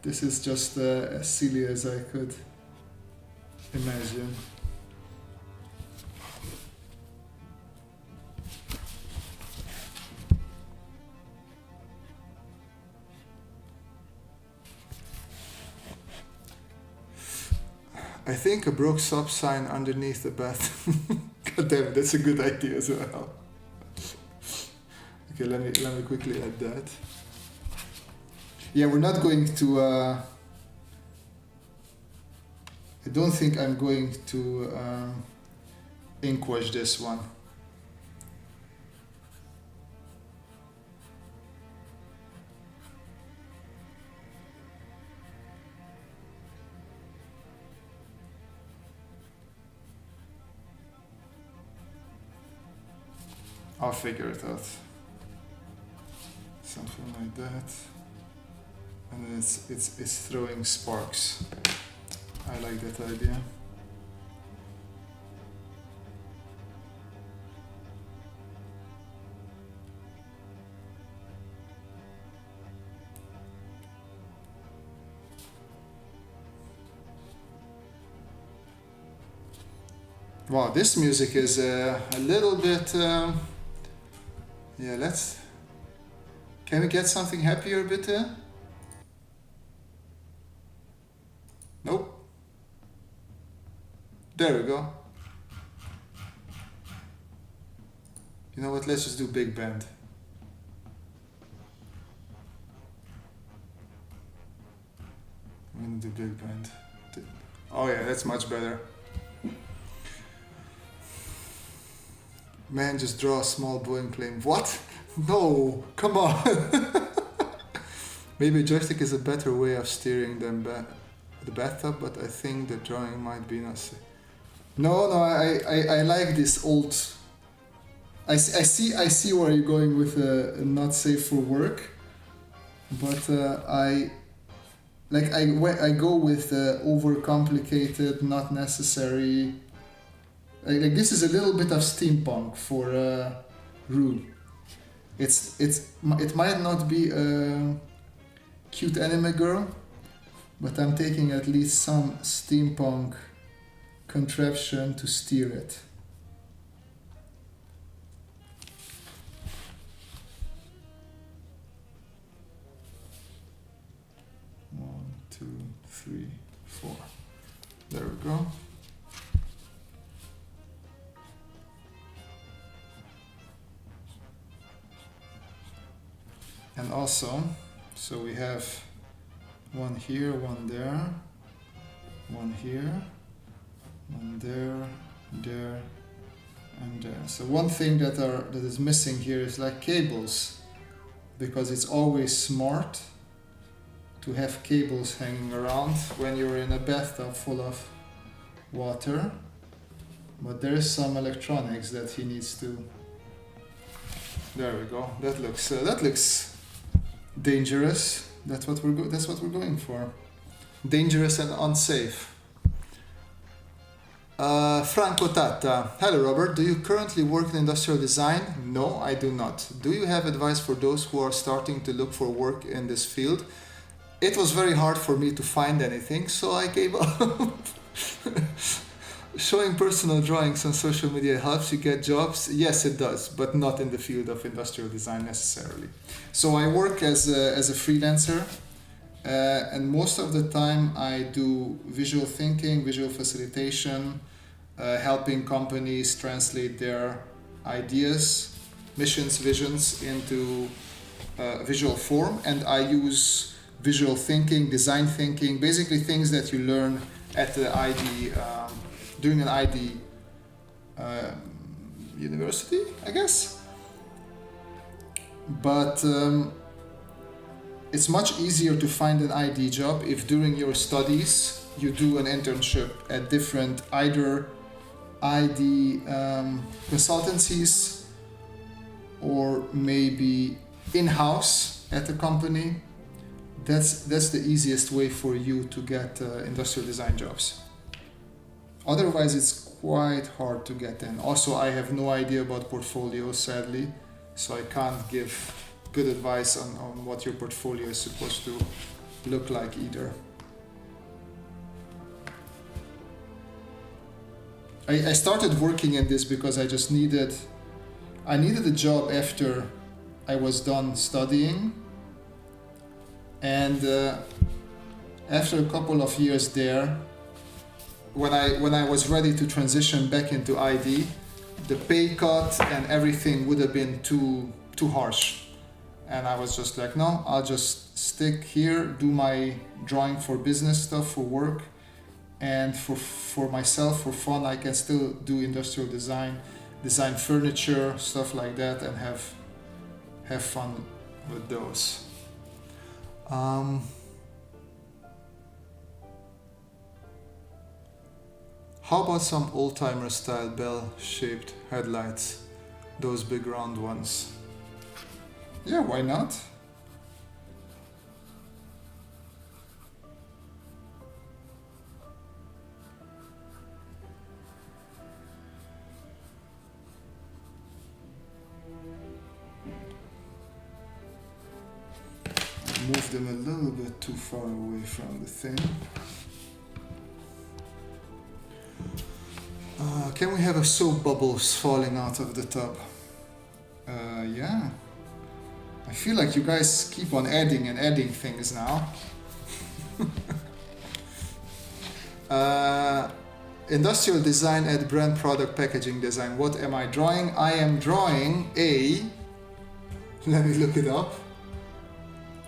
this is just as silly as I could imagine. I think a broke stop sign underneath the bath. God damn it, that's a good idea as well. Okay, let me quickly add that. Yeah, we're not going to. I don't think I'm going to ink wash this one. I'll figure it out. Something like that. And then it's throwing sparks. I like that idea. Wow, this music is a little bit. Yeah, can we get something happier, bitte? Nope. There we go. You know what, let's just do big band. I'm gonna do big band. Oh yeah, that's much better. Man, just draw a small Boeing plane. What? No, come on. Maybe a joystick is a better way of steering than the bathtub, but I think the drawing might be not safe. No, I like this old. I see where you're going with not safe for work, but I go with overcomplicated, not necessary. Like this is a little bit of steampunk for Rue. It might not be a cute anime girl, but I'm taking at least some steampunk contraption to steer it. One, two, three, four. There we go. And also, so we have one here, one there, one here, one there, there, and there. So one thing that is missing here is like cables, because it's always smart to have cables hanging around when you're in a bathtub full of water. But there's some electronics that he needs to. There we go. That looks dangerous. That's what we're going for. Dangerous and unsafe. Franco Tata. Hello Robert, do you currently work in industrial design? No, I do not. Do you have advice for those who are starting to look for work in this field? It was very hard for me to find anything, so I gave up. Showing personal drawings on social media helps you get jobs? Yes, it does, but not in the field of industrial design necessarily. So I work as a freelancer, and most of the time I do visual thinking, visual facilitation, helping companies translate their ideas, missions, visions into visual form, and I use visual thinking, design thinking, basically things that you learn at the ID, during an ID university, I guess. But it's much easier to find an ID job if during your studies you do an internship at different either ID consultancies or maybe in-house at a company. That's the easiest way for you to get industrial design jobs. Otherwise, it's quite hard to get in. Also, I have no idea about portfolios, sadly, so I can't give good advice on what your portfolio is supposed to look like either. I started working in this because I just needed a job after I was done studying, and after a couple of years there, when I was ready to transition back into ID, the pay cut and everything would have been too harsh, and I was just like, no, I'll just stick here, do my drawing for business stuff, for work, and for myself, for fun. I can still do industrial design furniture, stuff like that, and have fun with those. How about some old-timer style bell-shaped headlights? Those big round ones. Yeah, why not? Move them a little bit too far away from the thing. Can we have a soap bubbles falling out of the tub? Yeah. I feel like you guys keep on adding and adding things now. Industrial design at brand product packaging design. What am I drawing? I am drawing let me look it up.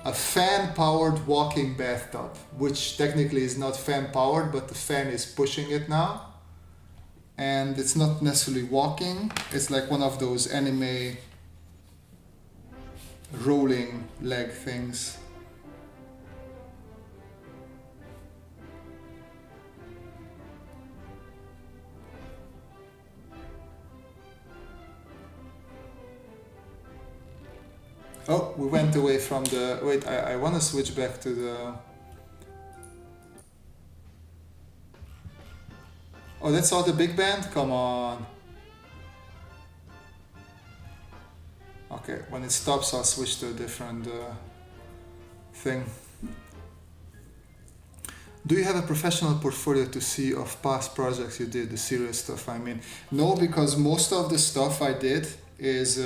A fan-powered walking bathtub, which technically is not fan-powered, but the fan is pushing it now. And it's not necessarily walking, it's like one of those anime rolling leg things. Oh, we went away from the... Wait, I want to switch back to the... Oh, that's all the big band? Come on. Okay, when it stops, I'll switch to a different thing. Do you have a professional portfolio to see of past projects you did, the serious stuff I mean? No, because most of the stuff I did is...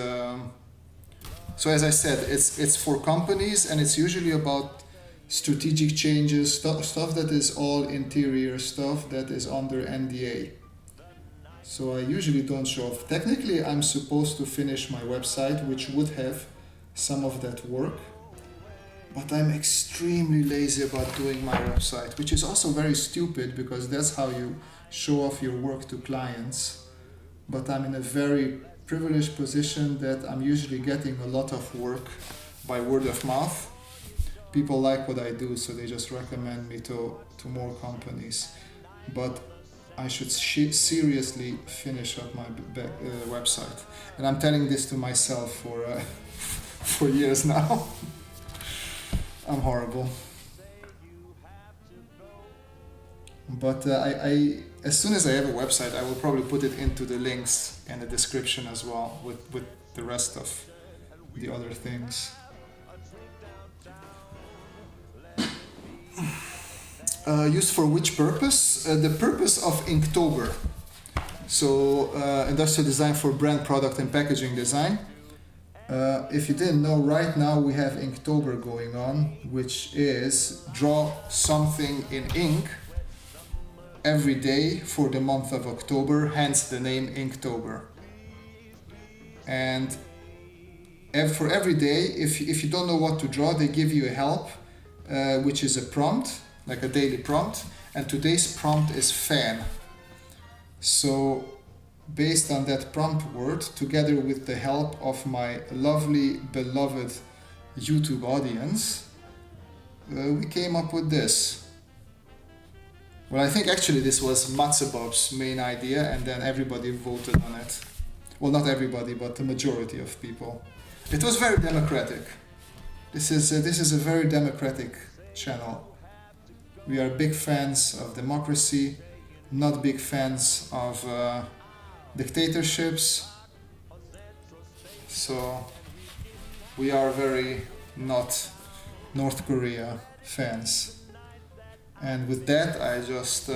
so as I said, it's for companies, and it's usually about strategic changes, stuff that is all interior stuff that is under NDA. So I usually don't show off. Technically, I'm supposed to finish my website, which would have some of that work, but I'm extremely lazy about doing my website, which is also very stupid because that's how you show off your work to clients. But I'm in a very privileged position that I'm usually getting a lot of work by word of mouth. People like what I do, so they just recommend me to more companies. But I should seriously finish up my website. And I'm telling this to myself for years now. I'm horrible. But I as soon as I have a website, I will probably put it into the links and the description as well with the rest of the other things. Used for which purpose? The purpose of Inktober. So industrial design for brand, product and packaging design. If you didn't know, right now we have Inktober going on, which is draw something in ink every day for the month of October, hence the name Inktober. And for every day, if you don't know what to draw, they give you a help, which is a prompt, like a daily prompt, and today's prompt is fan. So based on that prompt word, together with the help of my lovely, beloved YouTube audience, we came up with this. Well, I think actually this was Matzebob's main idea, and then everybody voted on it. Well, not everybody, but the majority of people. It was very democratic. This is a very democratic channel. We are big fans of democracy, not big fans of dictatorships. So we are very not North Korea fans. And with that, I just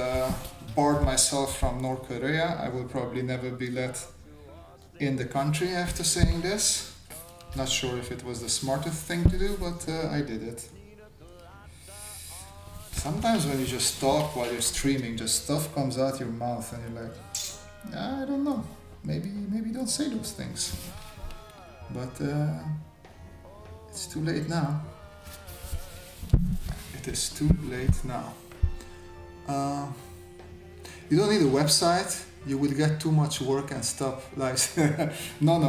barred myself from North Korea. I will probably never be let in the country after saying this. Not sure if it was the smartest thing to do, but I did it. Sometimes when you just talk while you're streaming, just stuff comes out your mouth and you're like, I don't know, maybe don't say those things. But it's too late now. It is too late now. You don't need a website. You would get too much work and stuff. Like, no,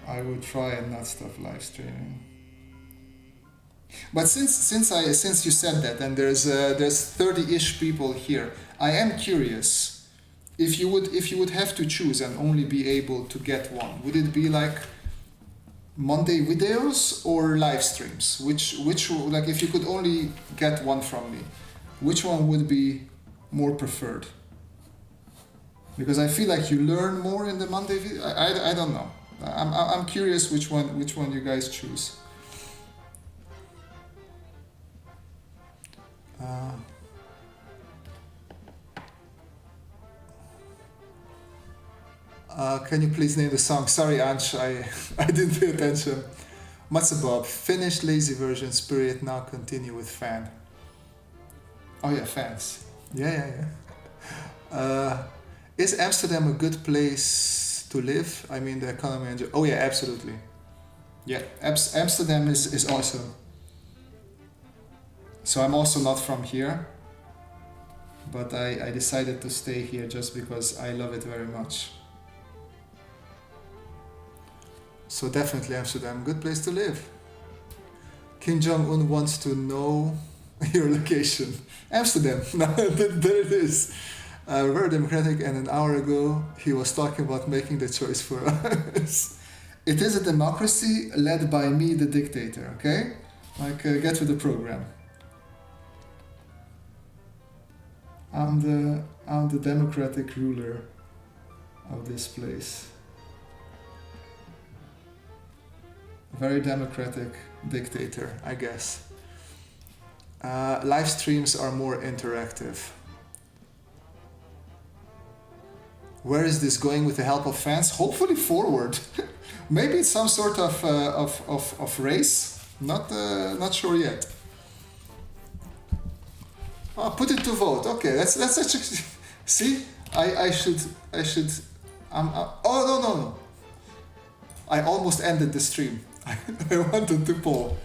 I would try and not stop live streaming. But since you said that, and there's 30-ish people here, I am curious. If you would have to choose and only be able to get one, would it be like Monday videos or live streams? Which like if you could only get one from me, which one would be more preferred? Because I feel like you learn more in the Monday video. I don't know. I'm curious which one you guys choose. Can you please name the song? Sorry, Ansh, I didn't pay attention. Matzebob, finished lazy version, Spirit, now continue with fan. Oh yeah, fans. Yeah. Is Amsterdam a good place to live? I mean, the economy and... Oh yeah, absolutely. Yeah, Amsterdam is awesome. So I'm also not from here, but I decided to stay here just because I love it very much. So definitely Amsterdam, good place to live. Kim Jong-un wants to know your location. Amsterdam, there it is. Very democratic, and an hour ago he was talking about making the choice for us. It is a democracy led by me, the dictator, okay? Like, get with the program. I'm the democratic ruler of this place. Very democratic dictator, I guess. Live streams are more interactive. Where is this going with the help of fans? Hopefully forward. Maybe it's some sort of race. Not sure yet. Oh, put it to vote. Okay, that's actually. See, I should. Oh no. I almost ended the stream. I wanted to poll.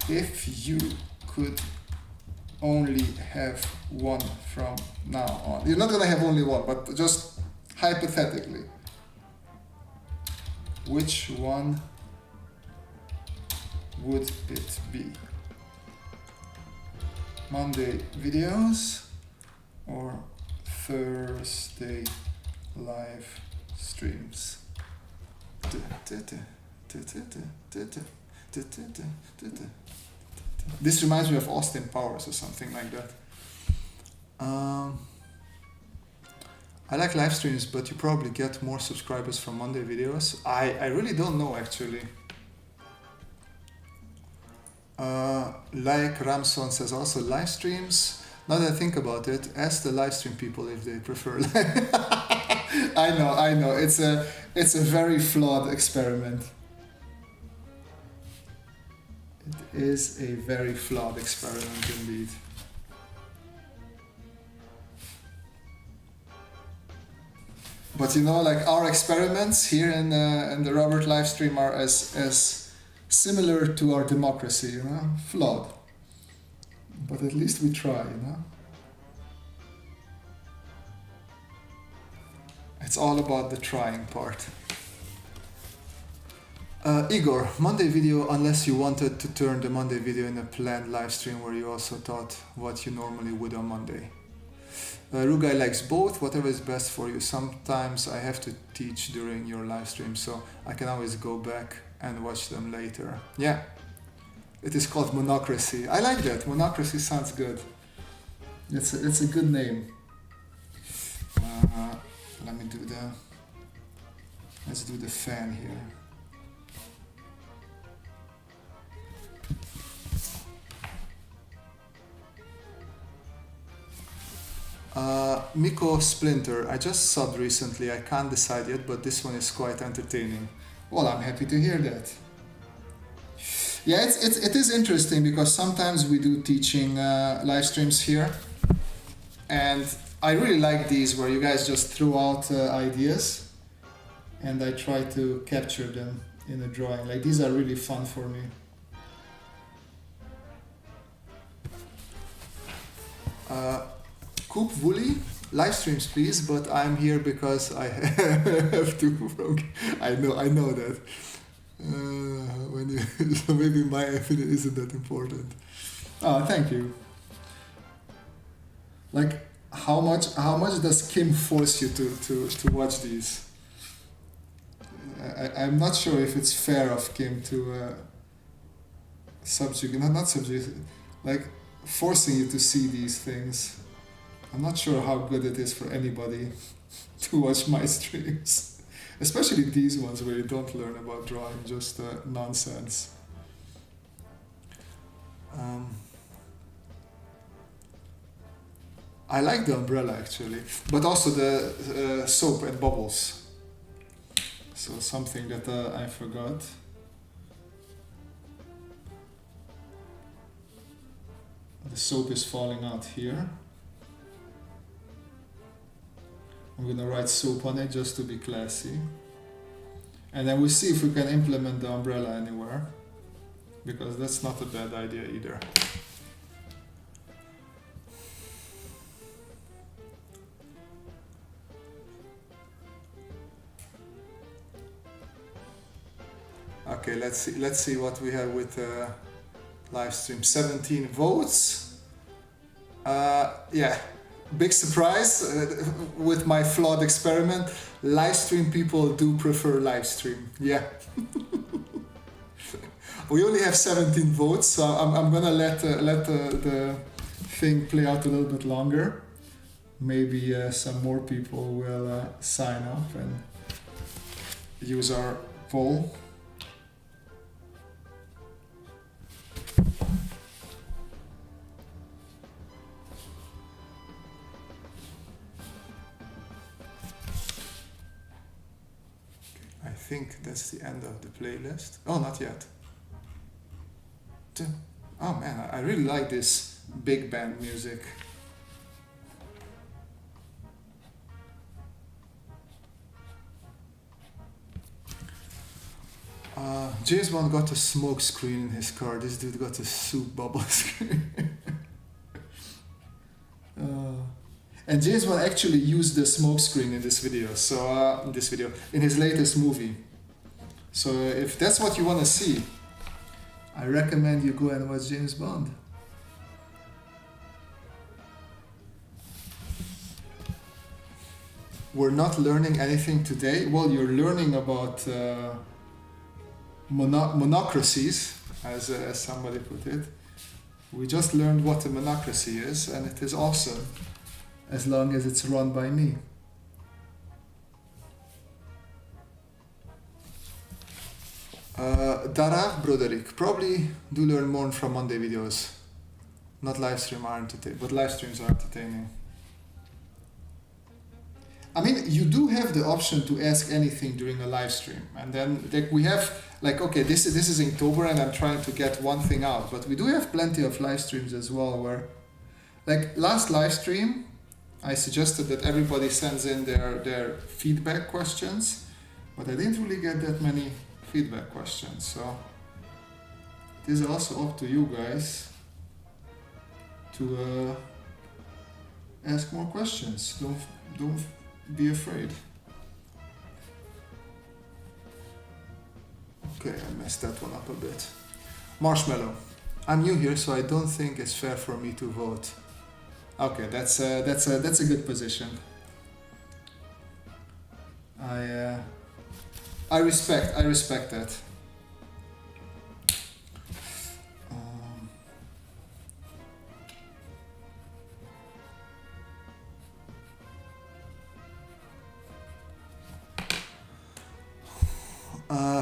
If you could only have one from now on. You're not gonna have only one, but just hypothetically. Which one would it be? Monday videos or Thursday live streams? This reminds me of Austin Powers or something like that. I like live streams, but you probably get more subscribers from Monday videos. I really don't know actually. Like Ramson says, also live streams. Now that I think about it, ask the live stream people if they prefer. I know. It's a very flawed experiment. It is a very flawed experiment indeed. But you know, like our experiments here in the Robert live stream are as similar to our democracy, you know, flawed. But at least we try, you know. It's all about the trying part. Igor, Monday video unless you wanted to turn the Monday video in a planned live stream where you also thought what you normally would on Monday. Rugai likes both, whatever is best for you. Sometimes I have to teach during your live stream, so I can always go back and watch them later. Yeah, it is called Monocracy. I like that, Monocracy sounds good. It's a good name. Let's do the fan here. Miko Splinter, I just subbed recently, I can't decide yet, but this one is quite entertaining. Well, I'm happy to hear that. Yeah, it is interesting because sometimes we do teaching live streams here, and I really like these where you guys just throw out ideas and I try to capture them in a drawing. Like these are really fun for me. Coop Wooly, live streams please, but I'm here because I have to. I know that. So maybe my opinion isn't that important. Oh, thank you. Like, how much does Kim force you to watch these? I'm not sure if it's fair of Kim to like forcing you to see these things. I'm not sure how good it is for anybody to watch my streams, especially these ones where you don't learn about drawing, just nonsense. I like the umbrella actually, but also the soap and bubbles. So something that I forgot. The soap is falling out here. I'm gonna write soap on it just to be classy. And then we'll see if we can implement the umbrella anywhere, because that's not a bad idea either. Okay, let's see what we have with live stream. 17 votes. Yeah. Big surprise with my flawed experiment. Live stream people do prefer live stream. Yeah. We only have 17 votes, so I'm gonna let the thing play out a little bit longer. Maybe some more people will sign up and use our poll. I think that's the end of the playlist. Oh, not yet. Oh man, I really like this big band music. James Bond got a smoke screen in his car. This dude got a soup bubble screen. And James Bond actually used the smoke screen in this video. So in his latest movie. So if that's what you want to see, I recommend you go and watch James Bond. We're not learning anything today. Well, you're learning about monocracies, as somebody put it. We just learned what a monocracy is, and it is awesome, as long as it's run by me. Dara Broderick, probably do learn more from Monday videos. Not live stream are entertaining, but live streams are entertaining. I mean, you do have the option to ask anything during a live stream, and then like we have like, okay, this is Inktober, and I'm trying to get one thing out, but we do have plenty of live streams as well. Where, like last live stream, I suggested that everybody sends in their feedback questions, but I didn't really get that many feedback questions. So it is also up to you guys to ask more questions. Don't be afraid. Okay, I messed that one up a bit. Marshmallow. I'm new here, so I don't think it's fair for me to vote. Okay, that's a good position. I respect that.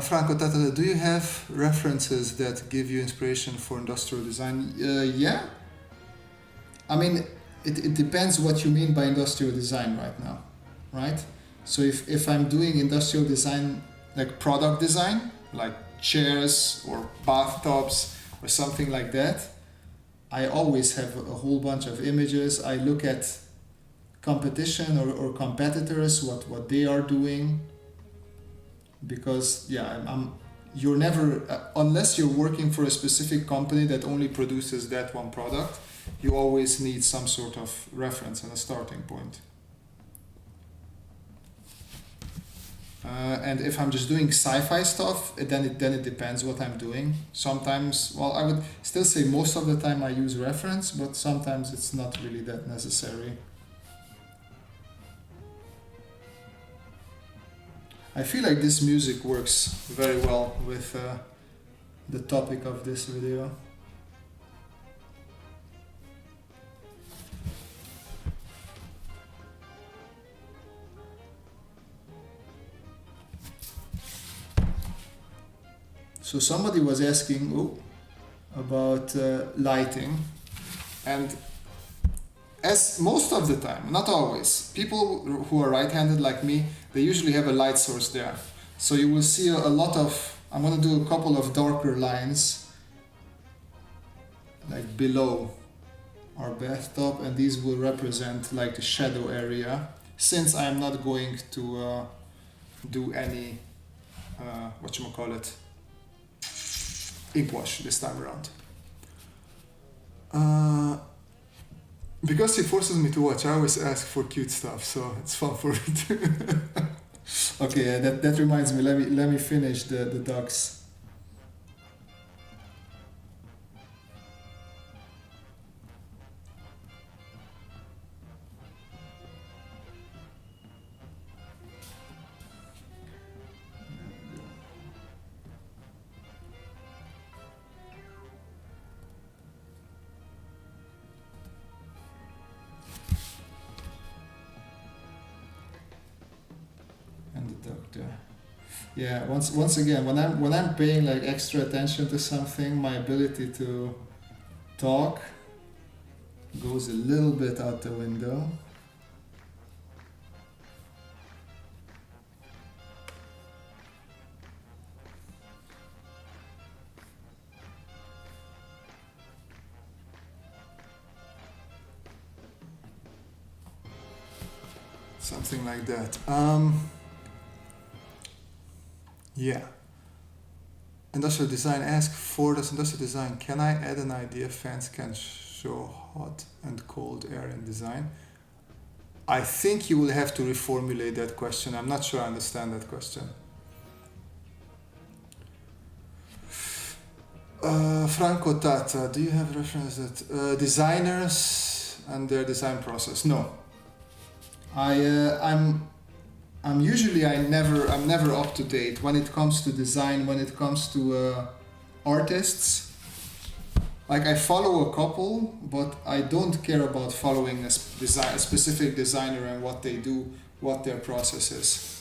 Franco Tata, do you have references that give you inspiration for industrial design? Yeah. I mean, it depends what you mean by industrial design right now, right? So if I'm doing industrial design, like product design, like chairs or bathtubs or something like that, I always have a whole bunch of images. I look at competition or competitors, what they are doing. Because yeah, you're never, unless you're working for a specific company that only produces that one product, you always need some sort of reference and a starting point. And if I'm just doing sci-fi stuff, then it depends what I'm doing. Sometimes, well, I would still say most of the time I use reference, but sometimes it's not really that necessary. I feel like this music works very well with the topic of this video. So somebody was asking about lighting, and as most of the time, not always, people who are right-handed like me, they usually have a light source there. So you will see a lot of, I'm going to do a couple of darker lines like below our bathtub, and these will represent like the shadow area, since I'm not going to do any, ink wash this time around. Because he forces me to watch, I always ask for cute stuff, so it's fun for me too. Okay, that reminds me, let me finish the ducks. Yeah, once again, when I'm paying like extra attention to something, my ability to talk goes a little bit out the window. Something like that. Yeah. Industrial design, ask for this industrial design. Can I add an idea? Fans can show hot and cold air in design. I think you will have to reformulate that question. I'm not sure I understand that question. Franco Tata, do you have references that designers and their design process? No. I'm never up to date when it comes to design, when it comes to artists. Like I follow a couple, but I don't care about following a specific designer and what they do, what their process is.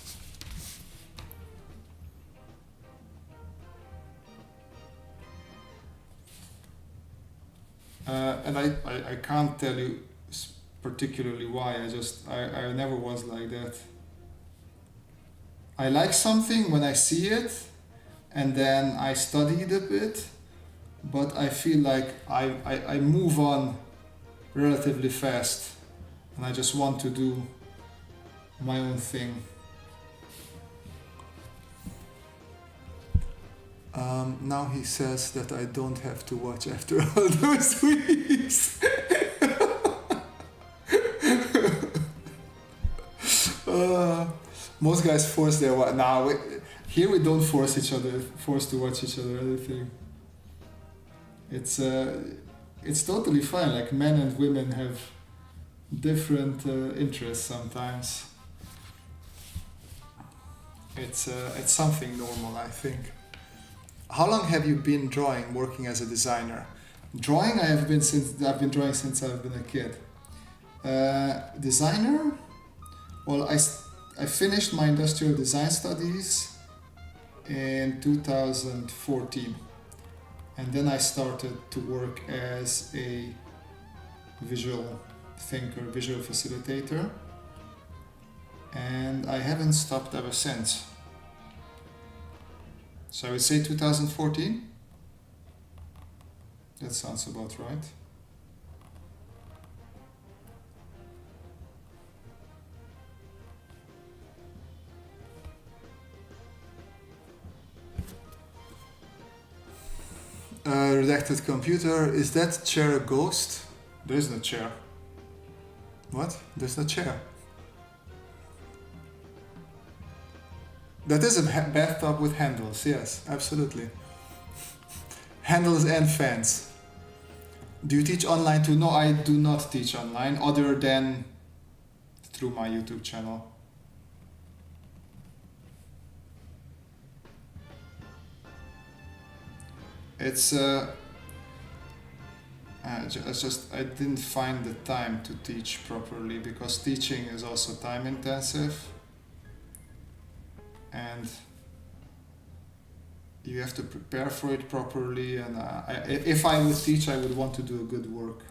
And I can't tell you particularly why. I never was like that. I like something when I see it, and then I study it a bit, but I feel like I move on relatively fast, and I just want to do my own thing. Now he says that I don't have to watch after all those weeks. Most guys force their wife. Nah, here we don't force to watch each other or anything. It's totally fine. Like, men and women have different interests sometimes. It's something normal, I think. How long have you been drawing, working as a designer? Drawing, I've been drawing since I've been a kid. Designer? Well, I finished my industrial design studies in 2014, and then I started to work as a visual thinker, visual facilitator, and I haven't stopped ever since. So I would say 2014. That sounds about right. Redacted computer. Is that chair a ghost? There is no chair. What? There's no chair. That is a bathtub with handles, yes, absolutely. Handles and fans. Do you teach online too? No, I do not teach online, other than through my YouTube channel. It's I didn't find the time to teach properly, because teaching is also time intensive. And you have to prepare for it properly, and if I would teach, I would want to do a good work.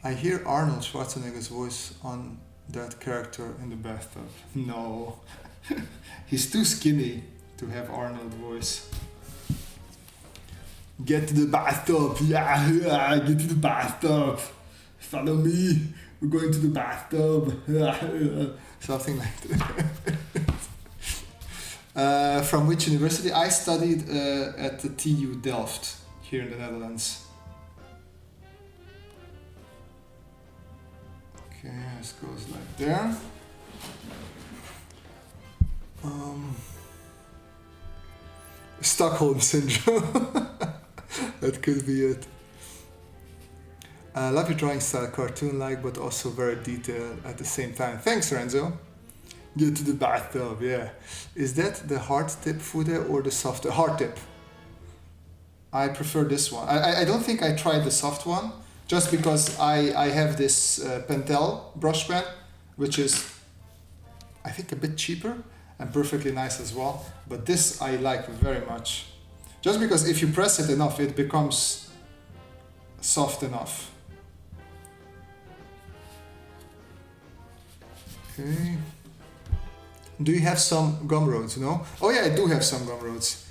I hear Arnold Schwarzenegger's voice on that character in the bathtub. No, he's too skinny to have Arnold voice. Get to the bathtub, yeah, get to the bathtub. Follow me, we're going to the bathtub. Something like that. From which university? I studied at the TU Delft, here in the Netherlands. Okay, this goes like there. Stockholm Syndrome. That could be it. I love your drawing style, cartoon-like, but also very detailed at the same time. Thanks, Renzo. Get to the bathtub, yeah. Is that the hard tip Fude or the soft hard tip? I prefer this one. I don't think I tried the soft one, just because I have this Pentel brush pen, which is, I think, a bit cheaper and perfectly nice as well. But this I like very much. Just because if you press it enough, it becomes soft enough. Okay. Do you have some gumroads? No? Oh yeah, I do have some gumroads.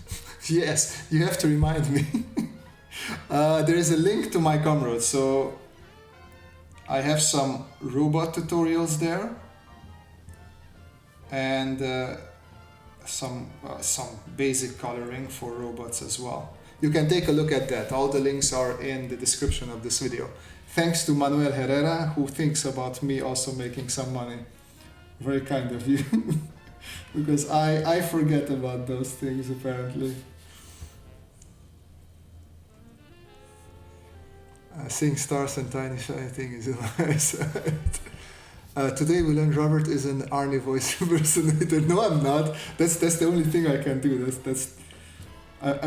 Yes, you have to remind me. There is a link to my gumroads, so I have some robot tutorials there, and some basic coloring for robots as well. You can take a look at that. All the links are in the description of this video. Thanks to Manuel Herrera, who thinks about me also making some money. Very kind of you. Because I forget about those things, apparently. Seeing stars and tiny shining is a nice. Today we learned Robert is an Arnie voice impersonator. No, I'm not. That's the only thing I can do.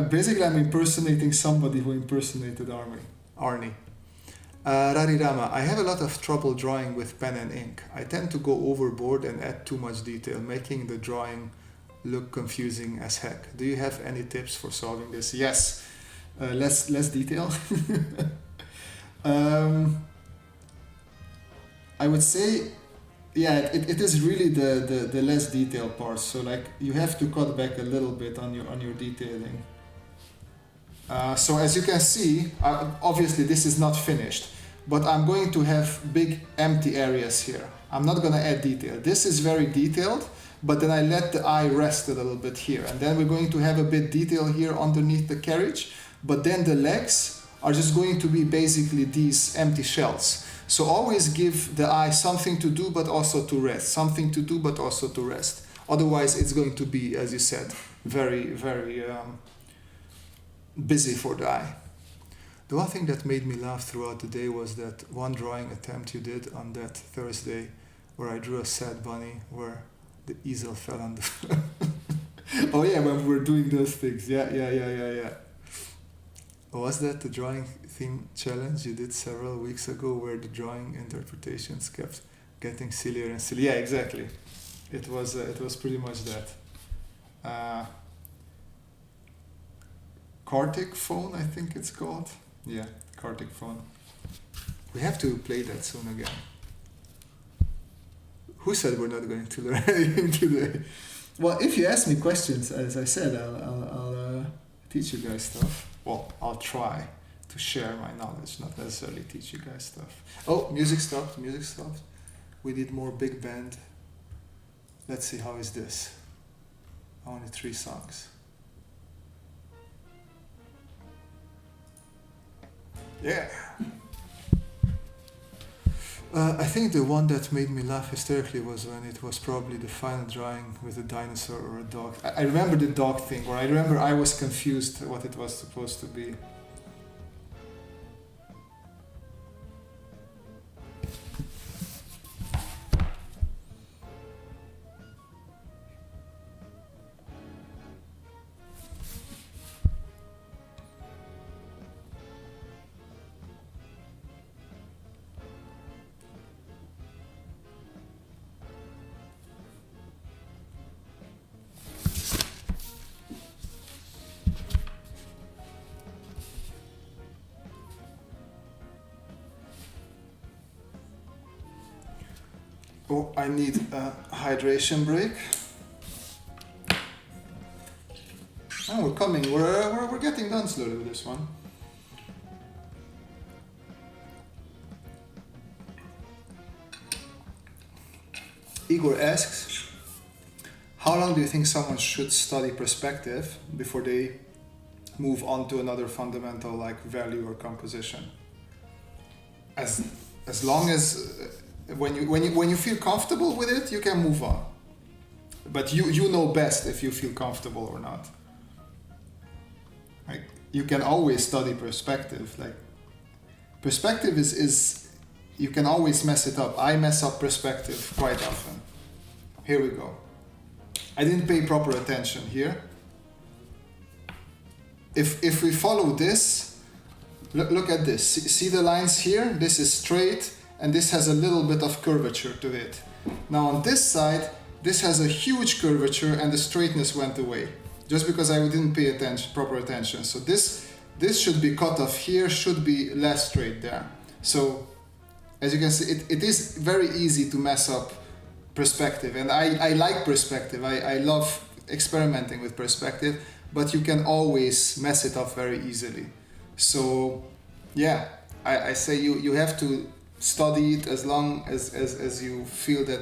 Basically I'm impersonating somebody who impersonated Arnie. Rari Rama, I have a lot of trouble drawing with pen and ink. I tend to go overboard and add too much detail, making the drawing look confusing as heck. Do you have any tips for solving this? Yes. Less detail. I would say, yeah, it is really the less detailed part. So like you have to cut back a little bit on your detailing. So as you can see, obviously this is not finished, but I'm going to have big empty areas here. I'm not going to add detail. This is very detailed, but then I let the eye rest a little bit here. And then we're going to have a bit detail here underneath the carriage, but then the legs are just going to be basically these empty shells. So always give the eye something to do, but also to rest. Something to do, but also to rest. Otherwise, it's going to be, as you said, very, very busy for the eye. The one thing that made me laugh throughout the day was that one drawing attempt you did on that Thursday where I drew a sad bunny where the easel fell on the... Oh yeah, when we were doing those things. Yeah. Was that the drawing theme challenge you did several weeks ago where the drawing interpretations kept getting sillier and sillier? Yeah, exactly. It was pretty much that. Cintiq phone, I think it's called. Yeah, Cintiq phone. We have to play that soon again. Who said we're not going to learn anything today? Well, if you ask me questions, as I said, I'll teach you guys stuff. Well, I'll try to share my knowledge, not necessarily teach you guys stuff. Oh, music stopped. We need more big band. Let's see, how is this? Only 3 songs. Yeah. I think the one that made me laugh hysterically was when it was probably the final drawing with a dinosaur or a dog. I remember the dog thing, or I remember I was confused what it was supposed to be. Oh, I need a hydration break. Oh, we're coming. We're getting done slowly with this one. Igor asks, how long do you think someone should study perspective before they move on to another fundamental like value or composition? As long as when you feel comfortable with it, you can move on. But you know best if you feel comfortable or not. Like you can always study perspective. Like perspective is you can always mess it up. I mess up perspective quite often. Here we go. I didn't pay proper attention here. If we follow this, look at this. See the lines here? This is straight. And this has a little bit of curvature to it. Now on this side, this has a huge curvature and the straightness went away. Just because I didn't pay proper attention. So this should be cut off here, should be less straight there. So as you can see, it is very easy to mess up perspective. And I like perspective. I love experimenting with perspective, but you can always mess it up very easily. So yeah, I say you have to study it as long as you feel that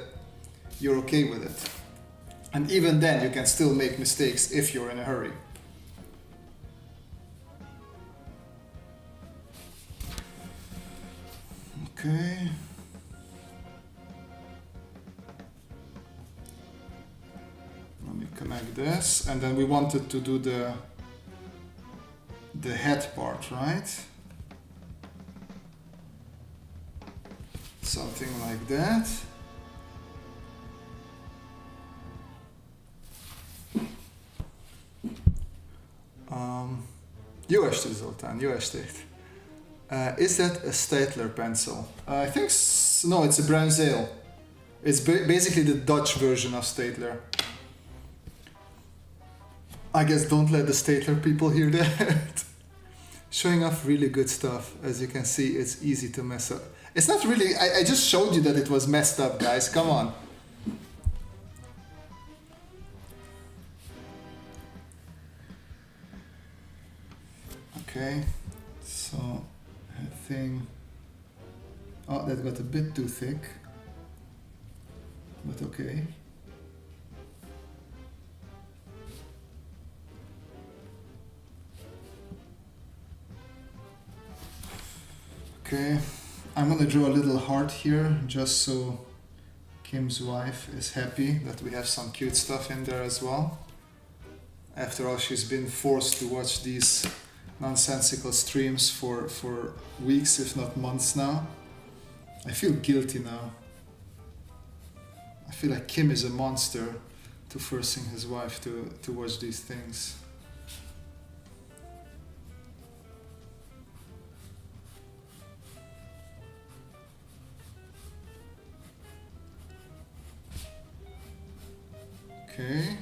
you're okay with it. And even then you can still make mistakes if you're in a hurry. Okay. Let me connect this, and then we wanted to do the head part, right? Something like that. Jó estét, Zoltán, jó estét. Is that a Staedtler pencil? I think no, it's a Bruinzeel. It's basically the Dutch version of Staedtler. I guess don't let the Statler people hear that. Showing off really good stuff. As you can see, it's easy to mess up. It's not really, I just showed you that it was messed up, guys. Come on. Okay, so I think, oh, that got a bit too thick, but okay. Okay, I'm gonna draw a little heart here, just so Kim's wife is happy that we have some cute stuff in there as well. After all, she's been forced to watch these nonsensical streams for weeks, if not months now. I feel guilty now. I feel like Kim is a monster to forcing his wife to watch these things. Okay.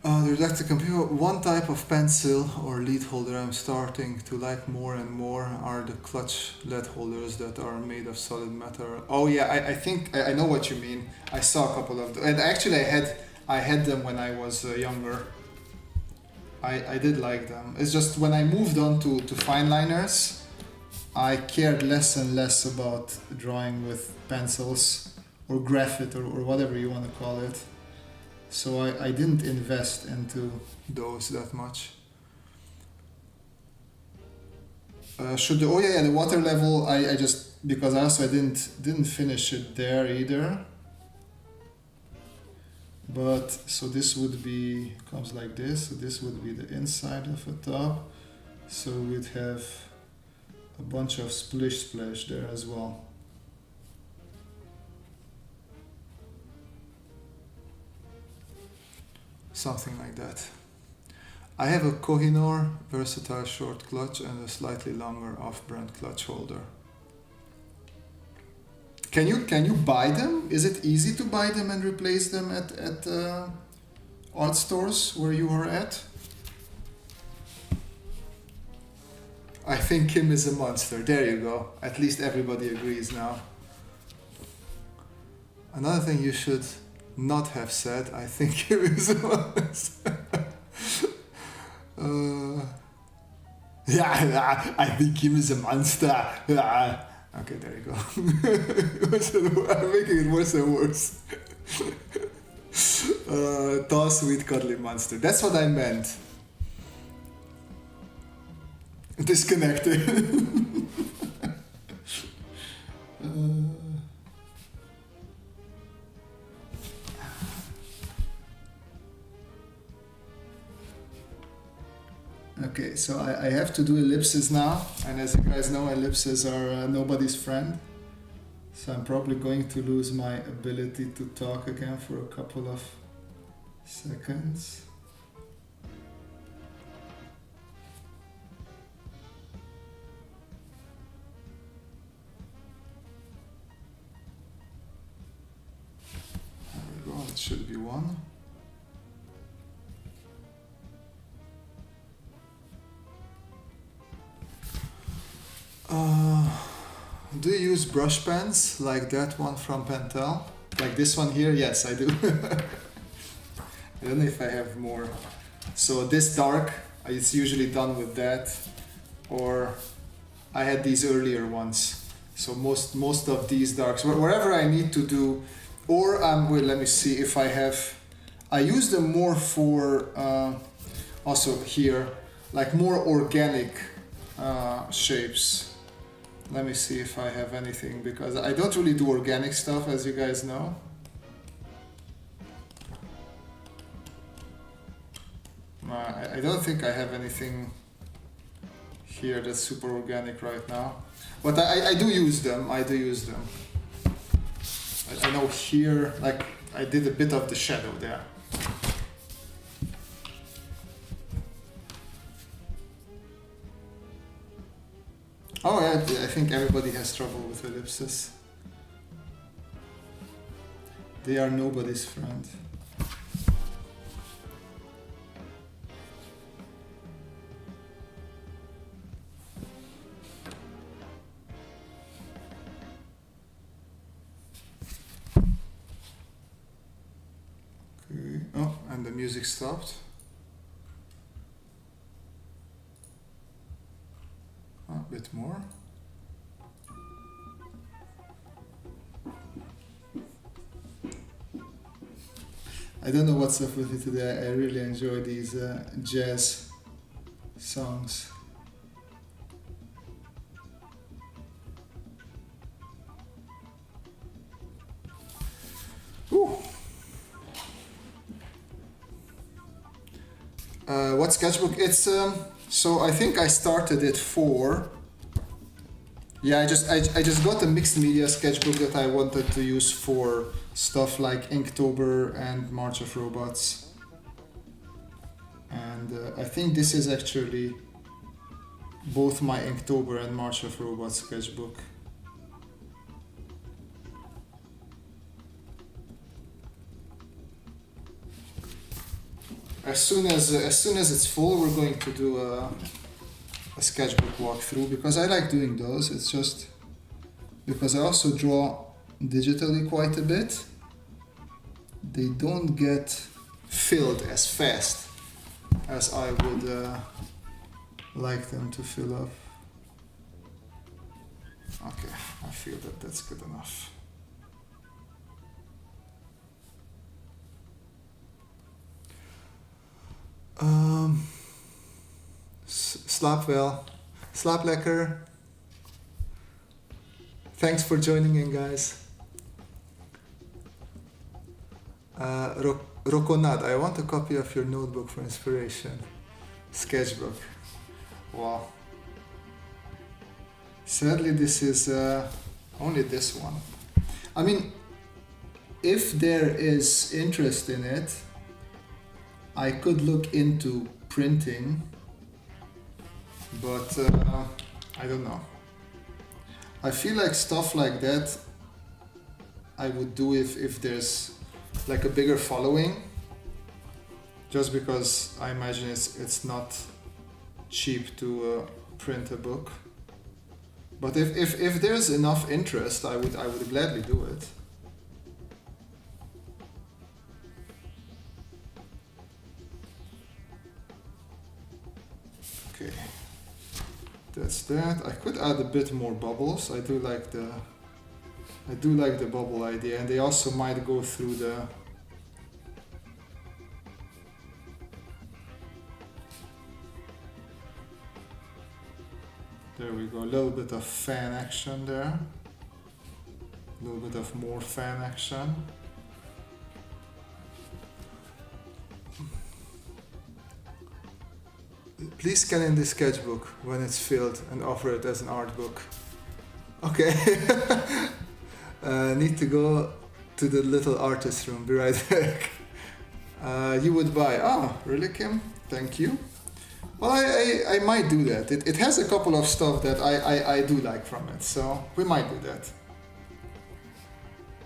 The redacted computer, one type of pencil or lead holder I'm starting to like more and more are the clutch lead holders that are made of solid metal. Oh yeah, I think I know what you mean. I saw a couple of them, and actually I had them when I was younger. I did like them. It's just when I moved on to fineliners, I cared less and less about drawing with pencils or graphite or whatever you want to call it. So I didn't invest into those that much. Oh yeah, the water level, I just, because also I didn't finish it there either. But, so this would be, comes like this, so this would be the inside of the top. So we'd have a bunch of splish splash there as well. Something like that. I have a Kohinoor versatile short clutch and a slightly longer off-brand clutch holder. Can you buy them? Is it easy to buy them and replace them at art stores where you are at? I think Kim is a monster. There you go. At least everybody agrees now. Another thing you should not have said, I think Kim is a monster. Yeah, I think Kim is a monster. Okay, there you go. I'm making it worse and worse. Tall, sweet, cuddly monster. That's what I meant. Disconnected. Okay, so I have to do ellipses now, and as you guys know, ellipses are nobody's friend. So I'm probably going to lose my ability to talk again for a couple of seconds. There we go, it should be one. Do you use brush pens like that one from Pentel? Like this one here? Yes, I do. I don't know if I have more. So this dark, it's usually done with that. Or I had these earlier ones. So most of these darks, wherever I need to do, or wait, let me see if I have, I use them more for, also here, like more organic shapes. Let me see if I have anything, because I don't really do organic stuff, as you guys know. I don't think I have anything here that's super organic right now. But I do use them, I do use them. I know here, like, I did a bit of the shadow there. think everybody has trouble with ellipses. They are nobody's friend. Okay. Oh, and the music stopped. A bit more. I don't know what's up with it today. I really enjoy these jazz songs. Ooh. What sketchbook? It's so I think I started it for. Yeah, I just got a mixed media sketchbook that I wanted to use for stuff like Inktober and March of Robots. And I think this is actually both my Inktober and March of Robots sketchbook. As soon as it's full, we're going to do a sketchbook walkthrough, because I like doing those. It's just because I also draw digitally quite a bit. They don't get filled as fast as I would like them to fill up. Okay, I feel that that's good enough. Slaap wel. Slaap lekker. Thanks for joining in, guys. Rokonad, I want a copy of your notebook for inspiration. Sketchbook. Wow. Sadly, this is only this one. I mean, if there is interest in it, I could look into printing, but I don't know. I feel like stuff like that I would do if there's like a bigger following, just because I imagine it's not cheap to print a book. But if there's enough interest, I would gladly do it. Okay, that's that. I could add a bit more bubbles. I do like the bubble idea, and they also might go through the there we go, a little bit of fan action there, a little bit of more fan action. Please scan in the sketchbook when it's filled and offer it as an art book. Okay. Need to go to the little artist room. Be right back. You would buy. Oh, really, Kim? Thank you. Well, I might do that. It has a couple of stuff that I do like from it, so we might do that.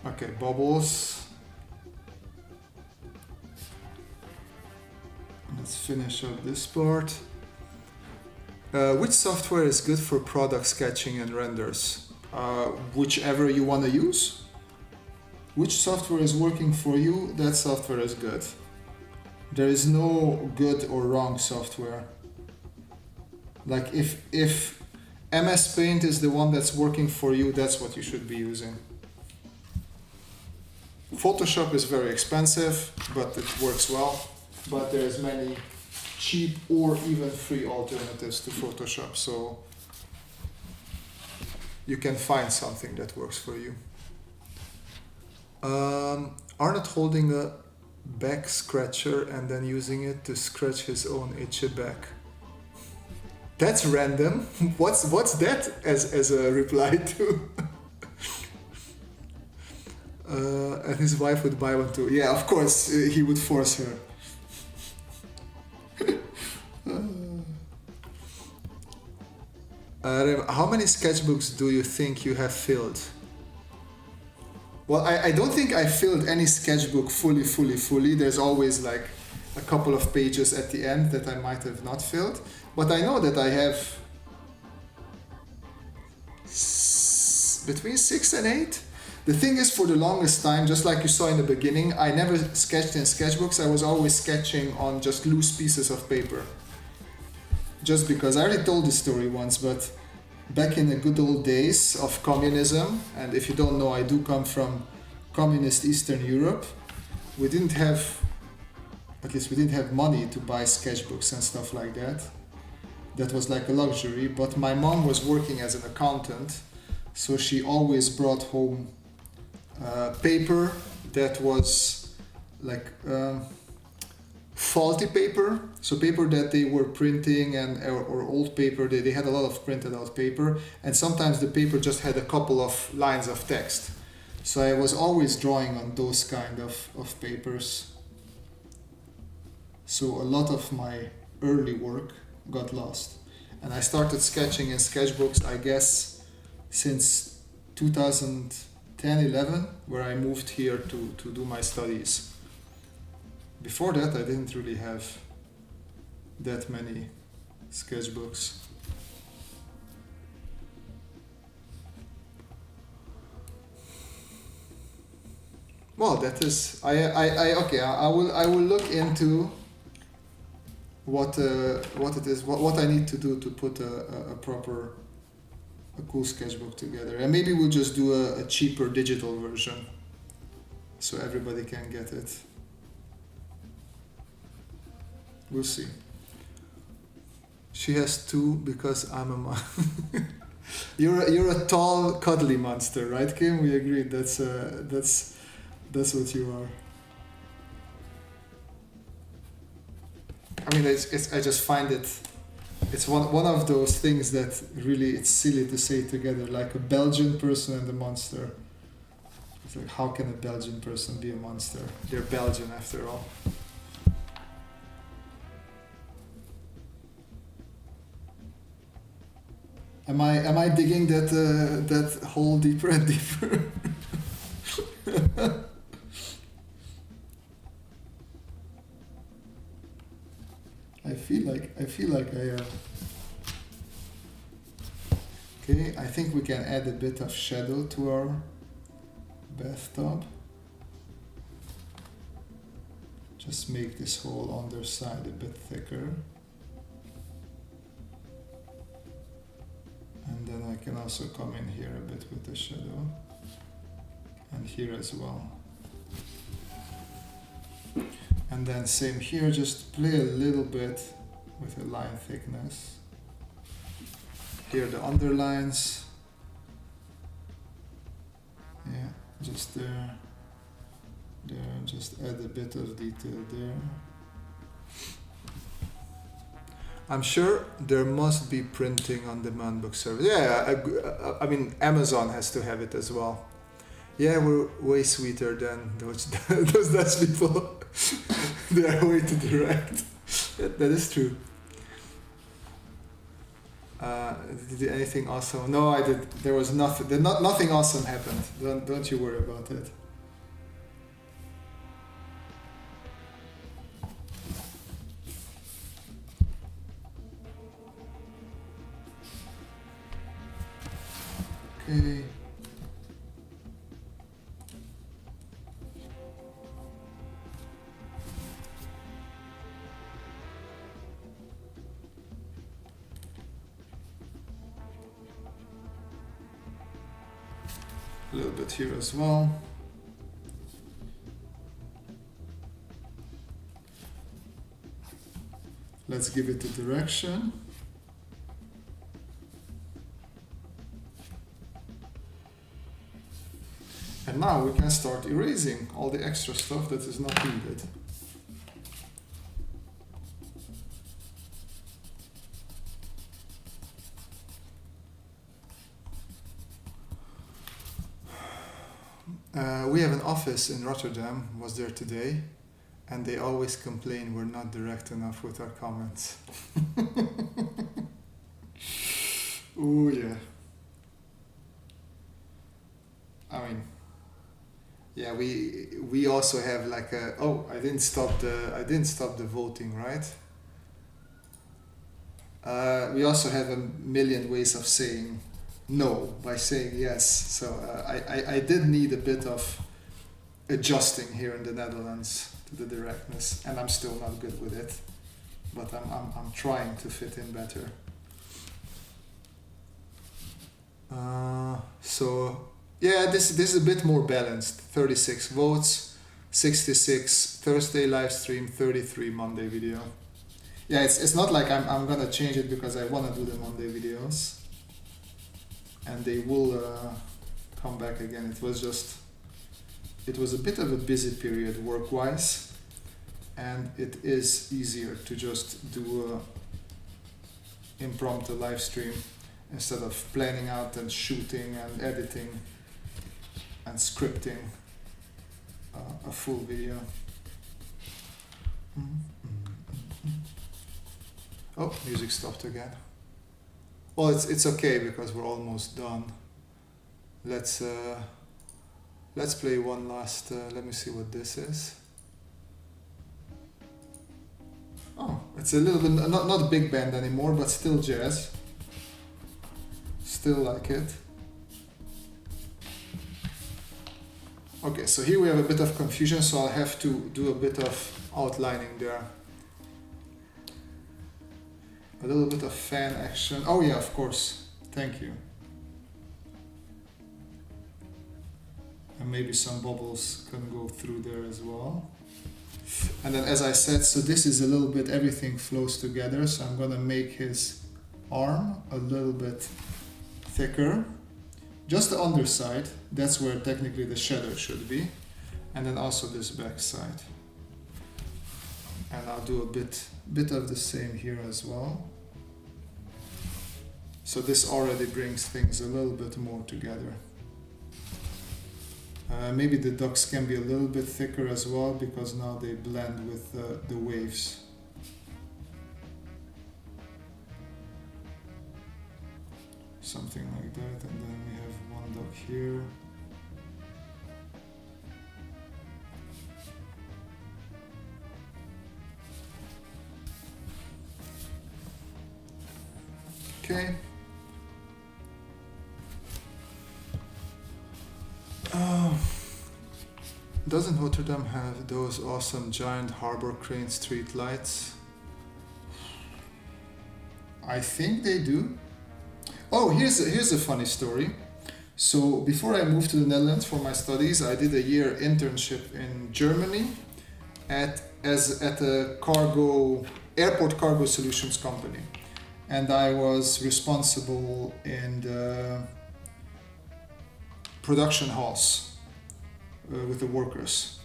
Okay, bubbles. Let's finish up this part. Which software is good for product sketching and renders? Whichever you want to use. Which software is working for you, that software is good. There is no good or wrong software. Like if MS Paint is the one that's working for you, that's what you should be using. Photoshop is very expensive, but it works well. But there's many cheap or even free alternatives to Photoshop, so you can find something that works for you. Arnold holding a back scratcher and then using it to scratch his own itchy back. That's random. What's that as a reply to? And his wife would buy one too. Yeah, of course, he would force her. How many sketchbooks do you think you have filled? Well, I don't think I filled any sketchbook fully. There's always like a couple of pages at the end that I might have not filled. But I know that I have between 6 and 8. The thing is, for the longest time, just like you saw in the beginning, I never sketched in sketchbooks. I was always sketching on just loose pieces of paper. Just because, I already told this story once, but back in the good old days of communism, and if you don't know, I do come from communist Eastern Europe, we didn't have money to buy sketchbooks and stuff like that. That was like a luxury, but my mom was working as an accountant, so she always brought home paper that was like faulty paper, so paper that they were printing or old paper. They had a lot of printed out paper, and sometimes the paper just had a couple of lines of text. So I was always drawing on those kind of papers. So a lot of my early work got lost. And I started sketching in sketchbooks, I guess, since 2010-11, where I moved here to do my studies. Before that, I didn't really have that many sketchbooks. Well, that is, okay, I will look into what it is, what I need to do to put a cool sketchbook together, and maybe we'll just do a cheaper digital version so everybody can get it. We'll see. She has 2 because I'm a man. You're a tall, cuddly monster, right, Kim? We agreed. That's what you are. I mean, I just find it's one of those things that really, it's silly to say together, like a Belgian person and a monster. It's like, how can a Belgian person be a monster? They're Belgian after all. Am I digging that hole deeper and deeper? I feel like I am. Okay, I think we can add a bit of shadow to our bathtub. Just make this whole underside a bit thicker. And then I can also come in here a bit with the shadow. And here as well. And then same here, just play a little bit with the line thickness. Here the underlines. Yeah, just there. There, just add a bit of detail there. I'm sure there must be printing on demand book service. Yeah, I mean, Amazon has to have it as well. Yeah, we're way sweeter than those Dutch people. They are way too direct. That is true. Did anything awesome? No, I did. There was nothing. Nothing awesome happened. Don't you worry about it. Okay. A little bit here as well. Let's give it a direction. And now we can start erasing all the extra stuff that is not needed. We have an office in Rotterdam, was there today, and they always complain we're not direct enough with our comments. Oh yeah. I mean, yeah, we also have like a, oh, I didn't stop the voting, right? We also have a million ways of saying no by saying yes. So I did need a bit of adjusting here in the Netherlands to the directness, and I'm still not good with it, but I'm trying to fit in better. So yeah, this is a bit more balanced. 36 votes, 66 Thursday live stream, 33 Monday video. Yeah, it's not like I'm gonna change it because I wanna do the Monday videos, and they will come back again. It was a bit of a busy period work-wise, and it is easier to just do a impromptu live stream instead of planning out and shooting and editing and scripting a full video. Oh, music stopped again. Well, it's okay because we're almost done. Let's play one last. Let me see what this is. Oh, it's a little bit not big band anymore, but still jazz. Still like it. Okay, so here we have a bit of confusion, so I'll have to do a bit of outlining there. A little bit of fan action. Oh yeah, of course. Thank you. And maybe some bubbles can go through there as well. And then as I said, so this is a little bit, everything flows together, so I'm gonna make his arm a little bit thicker. Just the underside, that's where technically the shadow should be. And then also this back side. And I'll do a bit of the same here as well. So this already brings things a little bit more together. Maybe the ducks can be a little bit thicker as well, because now they blend with the waves. Something like that, and then we have one duck here. Okay. Doesn't Rotterdam have those awesome giant harbor crane street lights? I think they do. Oh, here's a funny story. So before I moved to the Netherlands for my studies, I did a year internship in Germany at a airport cargo solutions company. And I was responsible in the production halls with the workers.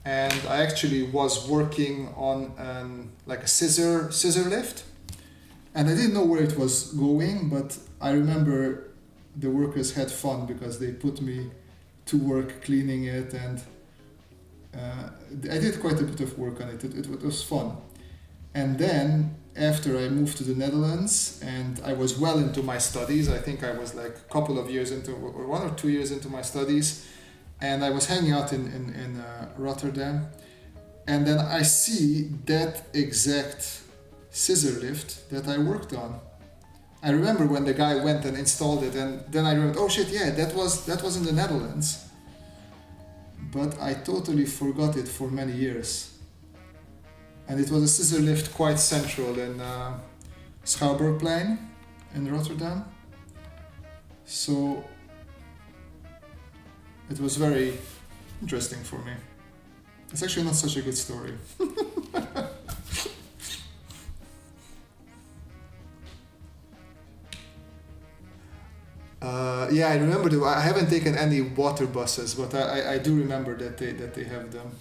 And I actually was working on like a scissor lift. And I didn't know where it was going, but I remember the workers had fun because they put me to work cleaning it, and I did quite a bit of work on it. It was fun. And then after I moved to the Netherlands and I was well into my studies, I think I was like a couple of years into, or 1 or 2 years into my studies, and I was hanging out in Rotterdam, and then I see that exact scissor lift that I worked on. I remember when the guy went and installed it, and then I remembered, oh shit, yeah, that was in the Netherlands. But I totally forgot it for many years. And it was a scissor lift quite central in Schouwburgplein in Rotterdam. So it was very interesting for me. It's actually not such a good story. Yeah, I remember I haven't taken any water buses, but I do remember that they have them.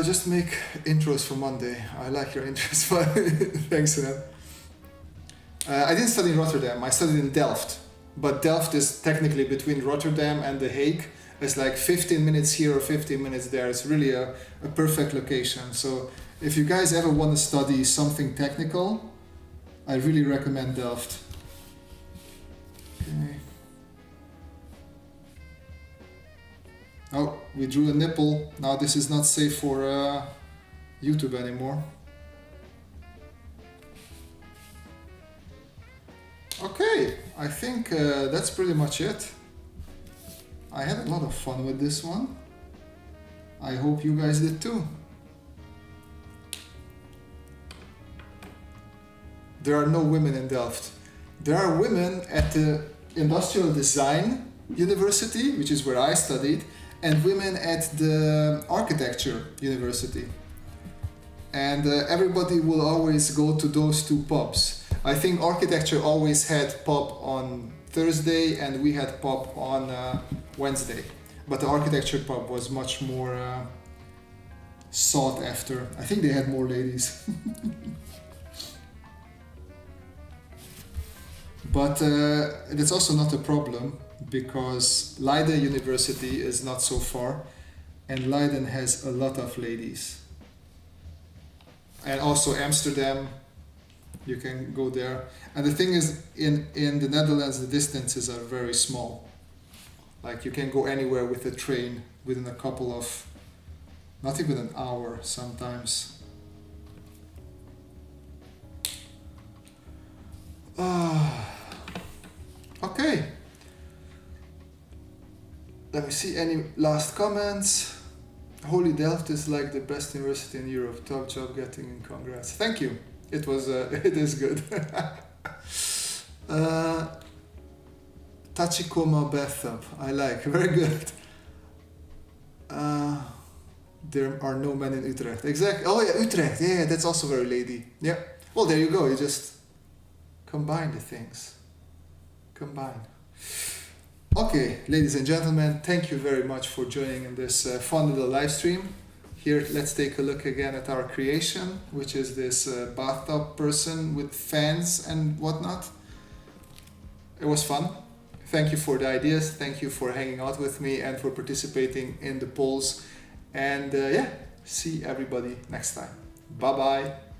Just make intros for Monday. I like your intros, but thanks for that. I didn't study in Rotterdam, I studied in Delft. But Delft is technically between Rotterdam and The Hague. It's like 15 minutes here or 15 minutes there. It's really a perfect location. So if you guys ever want to study something technical, I really recommend Delft. Okay. Oh, we drew a nipple. Now this is not safe for YouTube anymore. Okay, I think that's pretty much it. I had a lot of fun with this one. I hope you guys did too. There are no women in Delft. There are women at the Industrial Design University, which is where I studied, and women at the Architecture University. And everybody will always go to those two pubs. I think Architecture always had pub on Thursday and we had pub on Wednesday. But the Architecture pub was much more sought after. I think they had more ladies. But that's also not a problem because Leiden University is not so far and Leiden has a lot of ladies. And also Amsterdam, you can go there. And the thing is, in the Netherlands, the distances are very small. Like you can go anywhere with a train within a couple of, not even an hour sometimes. Okay. Let me see any last comments. Holy Delft is like the best university in Europe. Top job getting in, congrats. Thank you. It was, it is good. Tachikoma bathtub. I like. Very good. There are no men in Utrecht. Exactly. Oh yeah, Utrecht. Yeah, that's also very lady. Yeah. Well, there you go. You just combine the things. Combine. Okay, ladies and gentlemen, thank you very much for joining in this fun little live stream. Here, let's take a look again at our creation, which is this bathtub person with fans and whatnot. It was fun. Thank you for the ideas. Thank you for hanging out with me and for participating in the polls. And yeah, see everybody next time. Bye-bye.